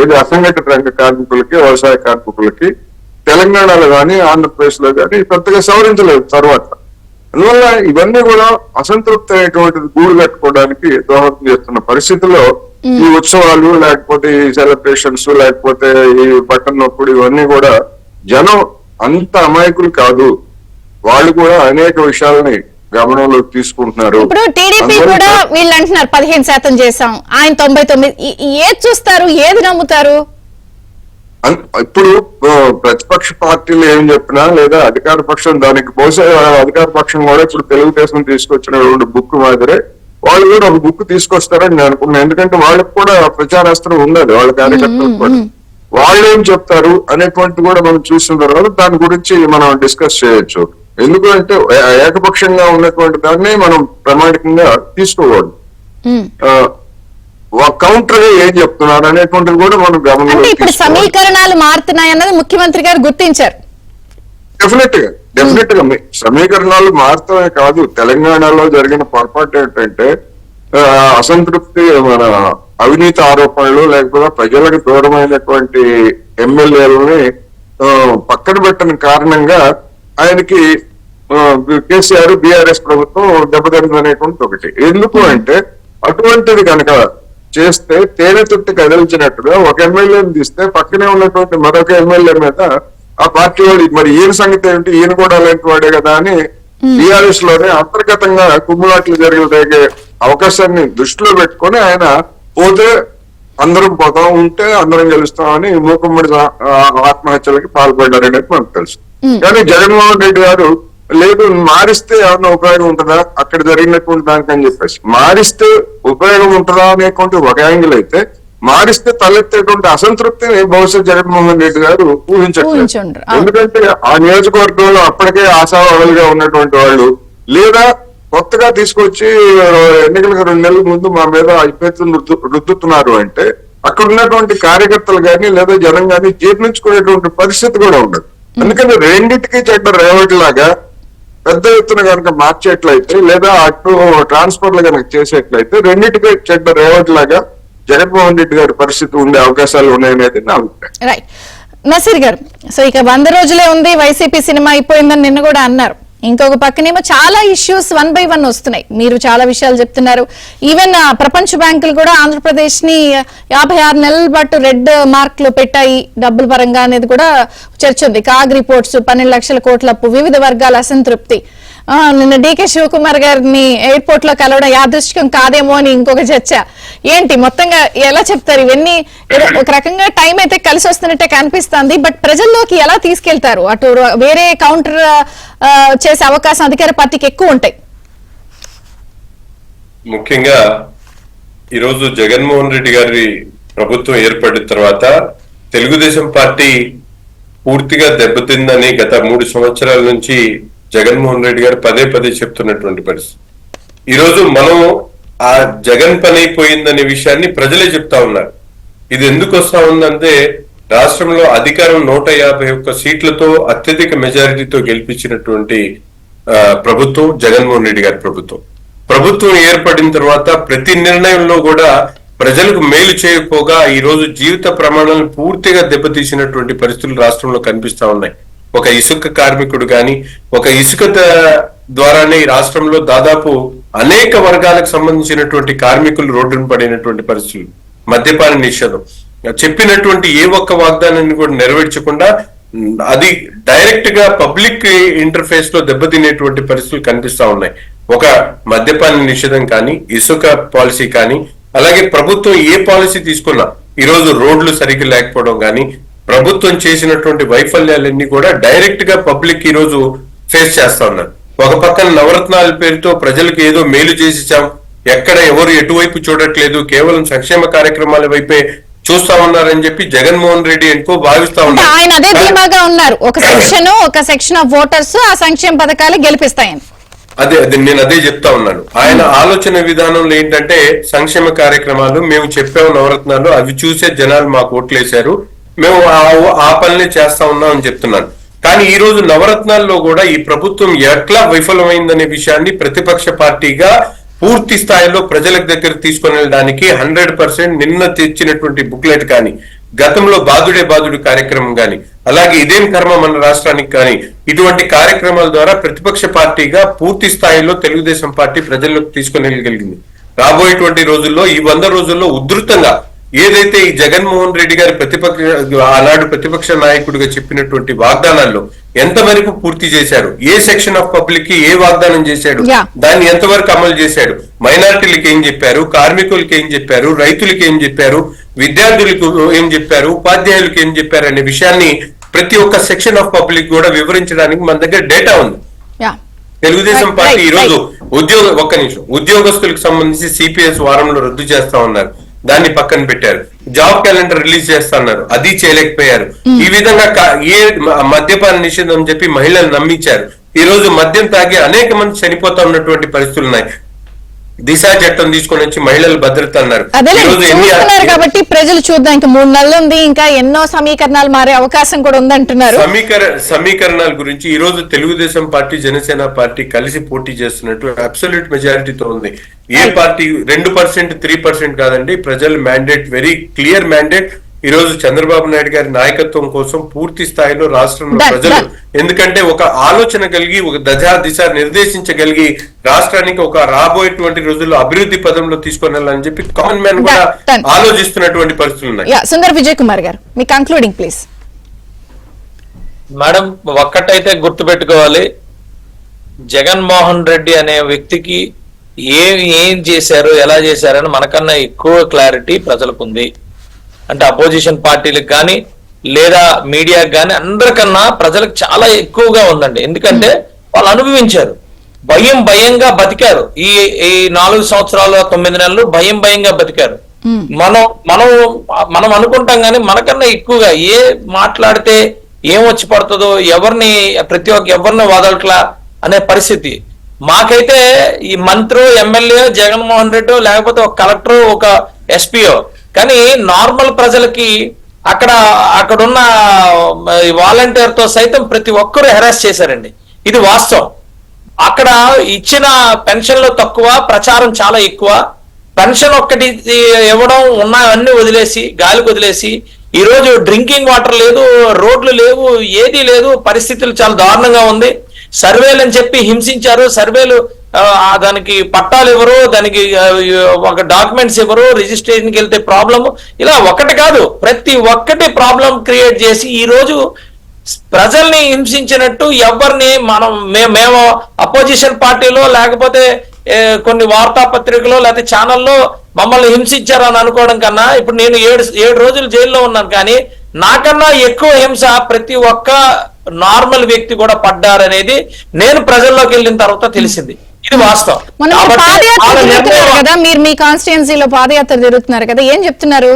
ఇది అసంఘటిత రంగ కార్మికులకి, వ్యవసాయ కార్మికులకి తెలంగాణలో కానీ ఆంధ్రప్రదేశ్ లో కానీ పెద్దగా సవరించలేదు తర్వాత. అందువల్ల ఇవన్నీ కూడా అసంతృప్తి అనేటువంటిది గూడు కట్టుకోవడానికి దోహదం చేస్తున్న పరిస్థితుల్లో ఈ ఉత్సవాలు లేకపోతే ఈ సెలబ్రేషన్స్ లేకపోతే ఈ బటన్ నొప్పుడు ఇవన్నీ కూడా జనం అంత అమాయకులు కాదు, వాళ్ళు కూడా అనేక విషయాలని గమనంలోకి తీసుకుంటున్నారు. ఇప్పుడు టీడీపీ కూడా వీళ్ళు అంటున్నారు 15% చేశాం, ఆయన 99. ఏది చూస్తారు, ఏది నమ్ముతారు? ఇప్పుడు ప్రతిపక్ష పార్టీలు ఏం చెప్పినా లేదా అధికార పక్షం దానికి బహుశా అధికార పక్షం కూడా ఇప్పుడు తెలుగుదేశం తీసుకొచ్చిన బుక్ మాదిరే వాళ్ళు కూడా ఒక బుక్ తీసుకొస్తారని నేను అనుకున్నాను. ఎందుకంటే వాళ్ళకి కూడా ప్రచారాస్త్రం ఉండదు, వాళ్ళ కార్యకర్తలకు కూడా వాళ్ళు ఏం చెప్తారు అనేటువంటి కూడా మనం చూసిన తర్వాత దాని గురించి మనం డిస్కస్ చేయొచ్చు. ఎందుకంటే ఏకపక్షంగా ఉన్నటువంటి దాన్ని మనం ప్రామాణికంగా తీసుకోకూడదు. కౌంటర్ గా ఏం చెప్తున్నారు అనేటువంటిది కూడా మనం గమనించాలి. ఇప్పుడు సమీకరణాలు మారుతున్నాయి అన్నది ముఖ్యమంత్రి గారు గుర్తించారు. డెఫినెట్ గా సమీకరణాలు మారుతామే కాదు, తెలంగాణలో జరిగిన పొరపాటు ఏంటంటే అసంతృప్తి, మన అవినీతి ఆరోపణలు, లేకపోతే ప్రజలకు దూరమైనటువంటి ఎమ్మెల్యేలని పక్కన పెట్టిన కారణంగా ఆయనకి కేసీఆర్ బీఆర్ఎస్ ప్రభుత్వం దెబ్బతింది అనేటువంటి ఒకటి. ఎందుకు అంటే అటువంటిది కనుక చేస్తే తేనె తుట్టి కదిలించినట్టుగా ఒక ఎమ్మెల్యేని తీస్తే పక్కనే ఉన్నటువంటి మరొక ఎమ్మెల్యే మీద ఆ పార్టీ వాళ్ళు మరి ఈయన సంగతి ఏమిటి, ఈయన కూడా అలాంటి వాడే కదా అని బీఆర్ఎస్ లోనే అంతర్గతంగా కుమ్ములాట్లు జరిగే అవకాశాన్ని దృష్టిలో పెట్టుకొని ఆయన పోతే అందరం పోతాం, ఉంటే అందరం గెలుస్తామని మూకుమ్మడి ఆత్మహత్యలకి పాల్పడ్డారనేది మనకు తెలుసు. కానీ జగన్మోహన్ రెడ్డి గారు లేదు మారిస్తే ఏమన్నా ఉపయోగం ఉంటుందా అక్కడ జరిగినటువంటి దానికని చెప్పేసి, మారిస్తే ఉపయోగం ఉంటుందా అనేటువంటి ఒక యాంగిల్ అయితే, మారిస్తే తలెత్తేటువంటి అసంతృప్తిని బహుశా జగన్మోహన్ రెడ్డి గారు ఊహించట్లేదు. ఎందుకంటే ఆ నియోజకవర్గంలో అప్పటికే ఆశావాహులుగా ఉన్నటువంటి వాళ్ళు, లేదా కొత్తగా తీసుకొచ్చి ఎన్నికలకు 2 నెలల ముందు మా మీద అభ్యర్థులు రుద్దుతున్నారు అంటే అక్కడ ఉన్నటువంటి కార్యకర్తలు గాని లేదా జనం గాని జీర్ణించుకునేటువంటి పరిస్థితి కూడా ఉండదు. అందుకని రెండింటికి చెడ్డ రేవటిలాగా పెద్ద ఎత్తున కనుక మార్చేట్లయితే, లేదా అటు ట్రాన్స్ఫర్లు కనుక చేసేట్లయితే రెండింటికి చెడ్డ రేవటిలాగా జగన్మోహన్ రెడ్డి గారి పరిస్థితి ఉండే అవకాశాలు ఉన్నాయనేది నా అభిప్రాయం. రైట్ నసీర్ గారు, సో ఇక 100 రోజులే ఉంది, వైసీపీ సినిమా అయిపోయిందని నిన్న కూడా అన్నారు. ఇంకొక పక్కనేమో చాలా ఇష్యూస్ 1 by 1 వస్తున్నాయి. మీరు చాలా విషయాలు చెప్తున్నారు. ఈవెన్ ప్రపంచ బ్యాంకులు కూడా ఆంధ్రప్రదేశ్ ని 56 నెలల పాటు రెడ్ మార్క్ లో పెట్టాయి డబ్బుల పరంగా అనేది కూడా చర్చ ఉంది. కాగ్ రిపోర్ట్స్, 12 లక్షల కోట్ల అప్పు, వివిధ వర్గాల అసంతృప్తి. నిన్న డీకే శివకుమార్ గారిని ఎయిర్పోర్ట్ లో కలవడం యాదృష్టికం కాదేమో అని ఇంకొక చర్చ. ఏంటి మొత్తంగా ఎలా చెప్తారు ఇవన్నీ? ఒక రకంగా టైం అయితే కలిసి వస్తున్నట్టే కనిపిస్తుంది, బట్ ప్రజల్లోకి ఎలా తీసుకెళ్తారు? అటు వేరే కౌంటర్ చేసే అవకాశం అధికార పార్టీకి ఎక్కువ ఉంటాయి. ముఖ్యంగా ఈరోజు జగన్మోహన్ రెడ్డి గారి ప్రభుత్వం ఏర్పడిన తర్వాత తెలుగుదేశం పార్టీ పూర్తిగా దెబ్బతిందని గత 3 సంవత్సరాల నుంచి జగన్మోహన్ రెడ్డి గారు పదే చెప్తున్నటువంటి పరిస్థితి. ఈరోజు మనం ఆ జగన్ పని అయిపోయిందనే విషయాన్ని ప్రజలే చెప్తా ఉన్నారు. ఇది ఎందుకు వస్తా ఉందంటే రాష్ట్రంలో అధికారం 151 సీట్లతో అత్యధిక మెజారిటీతో గెలిపించినటువంటి ప్రభుత్వం జగన్మోహన్ రెడ్డి గారి ప్రభుత్వం ఏర్పడిన తర్వాత ప్రతి నిర్ణయంలో కూడా ప్రజలకు మేలు చేయకపోగా ఈ రోజు జీవిత ప్రమాణాలను పూర్తిగా దెబ్బతీసినటువంటి పరిస్థితులు రాష్ట్రంలో కనిపిస్తా ఉన్నాయి. ఒక ఇసుక కార్మికుడు గాని, ఒక ఇసుక ద్వారానే ఈ రాష్ట్రంలో దాదాపు అనేక వర్గాలకు సంబంధించినటువంటి కార్మికులు రోడ్డును పడినటువంటి పరిస్థితులు. మద్యపాన నిషేధం చెప్పినటువంటి ఏ ఒక్క వాగ్దానాన్ని కూడా నెరవేర్చకుండా అది డైరెక్ట్ గా పబ్లిక్ ఇంటర్ఫేస్ లో దెబ్బతినేటువంటి పరిస్థితులు కనిపిస్తా ఉన్నాయి. ఒక మద్యపాన నిషేధం కానీ, ఇసుక పాలసీ కానీ, అలాగే ప్రభుత్వం ఏ పాలసీ తీసుకున్నా ఈరోజు రోడ్లు సరిగ్గా లేకపోవడం కానీ, ప్రభుత్వం చేసినటువంటి వైఫల్యాలన్నీ కూడా డైరెక్ట్ గా పబ్లిక్ ఈ రోజు ఫేస్ చేస్తా ఉన్నారు. ఒక పక్కన నవరత్నాల పేరుతో ప్రజలకు ఏదో మేలు చేసిచ్చాం, ఎక్కడ ఎవరు ఎటువైపు చూడట్లేదు, కేవలం సంక్షేమ కార్యక్రమాల వైపే చూస్తా ఉన్నారని చెప్పి జగన్మోహన్ రెడ్డి ఎంతో భావిస్తా ఉన్నారు. ఆయన అదే ధీమాగా ఉన్నారు, ఒక సెక్షన్ ఆఫ్ ఓటర్స్ ఆ సంక్షేమ పథకాలు గెలిపిస్తాయని. అదే నేను అదే చెప్తా ఉన్నాను. ఆయన ఆలోచన విధానంలో ఏంటంటే సంక్షేమ కార్యక్రమాలు మేము చెప్పాము, నవరత్నాలు అవి చూసే జనాలు మాకు ఓట్లేశారు, మేము ఆ పనులే చేస్తా ఉన్నాం అని చెప్తున్నాను. కానీ ఈ రోజు నవరత్నాల్లో కూడా ఈ ప్రభుత్వం ఎట్లా విఫలమైందనే విషయాన్ని ప్రతిపక్ష పార్టీగా పూర్తి స్థాయిలో ప్రజల దగ్గర తీసుకుని వెళ్ళడానికి 100% నిన్న తెచ్చినటువంటి బుక్లెట్ కానీ, గతంలో బాదుడే బాదుడు కార్యక్రమం కానీ, అలాగే ఇదేం కర్మ మన రాష్ట్రానికి కానీ, ఇటువంటి కార్యక్రమాల ద్వారా ప్రతిపక్ష పార్టీగా పూర్తి స్థాయిలో తెలుగుదేశం పార్టీ ప్రజల్లోకి తీసుకుని వెళ్ళగలిగింది. రాబోయేటువంటి రోజుల్లో ఈ 100 రోజుల్లో ఉధృతంగా ఏదైతే ఈ జగన్మోహన్ రెడ్డి గారి ఆనాడు ప్రతిపక్ష నాయకుడిగా చెప్పినటువంటి వాగ్దానాల్లో ఎంతవరకు పూర్తి చేశారు, ఏ సెక్షన్ ఆఫ్ పబ్లిక్ కి ఏ వాగ్దానం చేశాడు, దాన్ని ఎంతవరకు అమలు చేశాడు, మైనారిటీలకు ఏం చెప్పారు, కార్మికులకి ఏం చెప్పారు, రైతులకి ఏం చెప్పారు, విద్యార్థులకు ఏం చెప్పారు, ఉపాధ్యాయులకు ఏం చెప్పారు అనే విషయాన్ని ప్రతి ఒక్క సెక్షన్ ఆఫ్ పబ్లిక్ కూడా వివరించడానికి మన దగ్గర డేటా ఉంది. తెలుగుదేశం పార్టీ ఈ రోజు ఉద్యోగస్తులకు సంబంధించి సిపిఎస్ వారంలో రద్దు చేస్తా ఉన్నారు, దాన్ని పక్కన పెట్టారు. జాబ్ క్యాలెండర్ రిలీజ్ చేస్తున్నారు, అది చేయలేకపోయారు. ఈ విధంగా మద్యపాన నిషేధం చెప్పి మహిళలు నమ్మించారు. ఈ రోజు మద్యం తాగి అనేక మంది చనిపోతా ఉన్నటువంటి పరిస్థితులు ఉన్నాయి. దిశ చట్టం తీసుకొని వచ్చి మహిళల భద్రత అన్నారు. అదే ఈరోజు చూస్తున్నారు కాబట్టి ప్రజలు చూద్దాం, ఇంకా 3 నెలలు ఉంది, ఇంకా ఎన్నో సమీకరణాలు మారే అవకాశం కూడా ఉందంటున్నారు. సమీకరణాల గురించి ఈ రోజు తెలుగుదేశం పార్టీ జనసేన పార్టీ కలిసి పోటీ చేస్తున్నట్టు అబ్సల్యూట్ మెజారిటీతో ఉంది. ఏ పార్టీ 2% 3% కాదండి, ప్రజల మ్యాండేట్ వెరీ క్లియర్ మ్యాండేట్. ఈ రోజు చంద్రబాబు నాయుడు గారి నాయకత్వం కోసం పూర్తి స్థాయిలో రాష్ట్రంలో ప్రజలు, ఎందుకంటే ఒక ఆలోచన కలిగి ఒక దిశ నిర్దేశించగలిగి రాష్ట్రానికి ఒక రాబోయేటువంటి రోజుల్లో అభివృద్ధి పదంలో తీసుకొని వెళ్ళాలని చెప్పి కామన్ మ్యాన్ కూడా ఆలోచిస్తున్నటువంటి పరిస్థితులు ఉన్నాయి. సుందర్ విజయ్ కుమార్ గారు, మీ కంక్లూడింగ్ ప్లీజ్. మేడం, ఒక్కటైతే గుర్తుపెట్టుకోవాలి, జగన్మోహన్ రెడ్డి అనే వ్యక్తికి ఏం చేశారు, ఎలా చేశారని మనకన్నా ఎక్కువ క్లారిటీ ప్రజలకు ఉంది. అంటే అపోజిషన్ పార్టీలకు కానీ లేదా మీడియాకి కానీ అందరికన్నా ప్రజలకు చాలా ఎక్కువగా ఉందండి. ఎందుకంటే వాళ్ళు అనుభవించారు, భయంగా బతికారు. ఈ 4 సంవత్సరాలు 9 నెలలు భయంగా బతికారు. మనం అనుకుంటాం కానీ మనకన్నా ఎక్కువగా ఏ మాట్లాడితే ఏం వచ్చి పడుతుందో, ఎవరిని వదలట్లా అనే పరిస్థితి. మాకైతే ఈ మంత్రి, ఎమ్మెల్యే, జగన్మోహన్ రెడ్డి, లేకపోతే ఒక కలెక్టర్, ఒక ఎస్పీఓ, కానీ నార్మల్ ప్రజలకి అక్కడున్న వాలంటీర్ తో సైతం ప్రతి ఒక్కరూ హెరాస్ చేశారండి. ఇది వాస్తవం. అక్కడ ఇచ్చిన పెన్షన్లు తక్కువ, ప్రచారం చాలా ఎక్కువ. పెన్షన్ ఒక్కటి ఇవ్వడం, ఉన్నవన్నీ వదిలేసి గాలికి వదిలేసి ఈ రోజు డ్రింకింగ్ వాటర్ లేదు, రోడ్లు లేవు, ఏదీ లేదు. పరిస్థితులు చాలా దారుణంగా ఉంది. సర్వేలు అని చెప్పి హింసించారు. సర్వేలు దానికి పట్టాలు ఇవ్వరు, దానికి ఒక డాక్యుమెంట్స్ ఇవ్వరు, రిజిస్ట్రేషన్కి వెళ్తే ప్రాబ్లము. ఇలా ఒకటి కాదు, ప్రతి ఒక్కటి ప్రాబ్లం క్రియేట్ చేసి ఈ రోజు ప్రజల్ని హింసించినట్టు ఎవరిని మేము అపోజిషన్ పార్టీలో లేకపోతే కొన్ని వార్తాపత్రికలో లేకపోతే ఛానల్లో మమ్మల్ని హింసించారని అనుకోవడం కన్నా, ఇప్పుడు నేను 7 రోజులు జైల్లో ఉన్నాను, కానీ నాకన్నా ఎక్కువ హింస ప్రతి ఒక్క నార్మల్ వ్యక్తి కూడా పడ్డారనేది నేను ప్రజల్లోకి వెళ్ళిన తర్వాత తెలిసింది. ఇది వాస్తవం. కదా, మీరు మీ కాన్స్టిట్యుయెన్సీలో పాదయాత్ర జరుగుతున్నారు కదా, ఏం చెప్తున్నారు?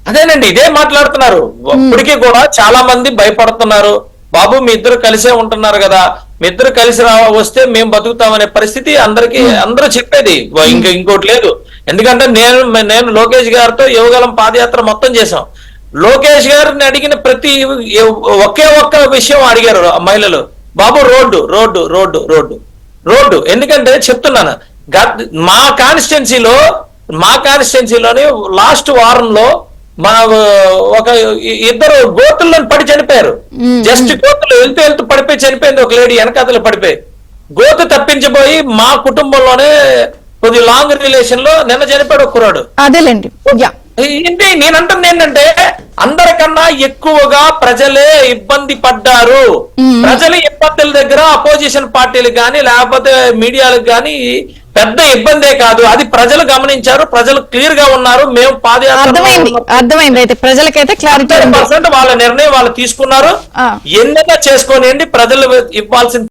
అదేనండి, ఇదే మాట్లాడుతున్నారు. ఇప్పటికీ కూడా చాలా మంది భయపడుతున్నారు. బాబు, మీ ఇద్దరు కలిసే ఉంటున్నారు కదా, మీ ఇద్దరు కలిసి వస్తే మేము బతుకుతామనే పరిస్థితి అందరూ చెప్పేది. ఇంకోటి లేదు. ఎందుకంటే నేను లోకేష్ గారితో యువగలం పాదయాత్ర మొత్తం చేశాం. లోకేష్ గారిని అడిగిన ఒకే ఒక్క విషయం అడిగారు మహిళలు, Babu road road road road road. ఎందుకంటే చెప్తున్నాను, మా కాన్స్టిట్యున్సీలోని లాస్ట్ వారంలో ఒక ఇద్దరు గోతుల్లో పడి చనిపోయారు. జస్ట్ గోతులు వెళ్తూ పడిపోయి చనిపోయింది ఒక లేడీ, వెనకాతలు పడిపోయి. గోతు తప్పించిపోయి మా కుటుంబంలోనే కొద్ది లాంగ్ రిలేషన్ లో నిన్న చనిపోయాడు కుర్రాడు. అదేలేండి. ఏంటి నేనంటుంది ఏంటంటే, అందరికన్నా ఎక్కువగా ప్రజలే ఇబ్బంది పడ్డారు. ప్రజల ఇబ్బందుల దగ్గర అపోజిషన్ పార్టీలకు కానీ లేకపోతే మీడియాలకు కానీ పెద్ద ఇబ్బందే కాదు, అది ప్రజలు గమనించారు. ప్రజలు క్లియర్ గా ఉన్నారు. మేము పాదయాత్ర అర్థమైంది. అయితే ప్రజలకైతే క్లారిటీ, వాళ్ళ నిర్ణయం వాళ్ళు తీసుకున్నారు. ఎన్నైనా చేసుకోనియండి, ప్రజలు ఇవ్వాల్సిన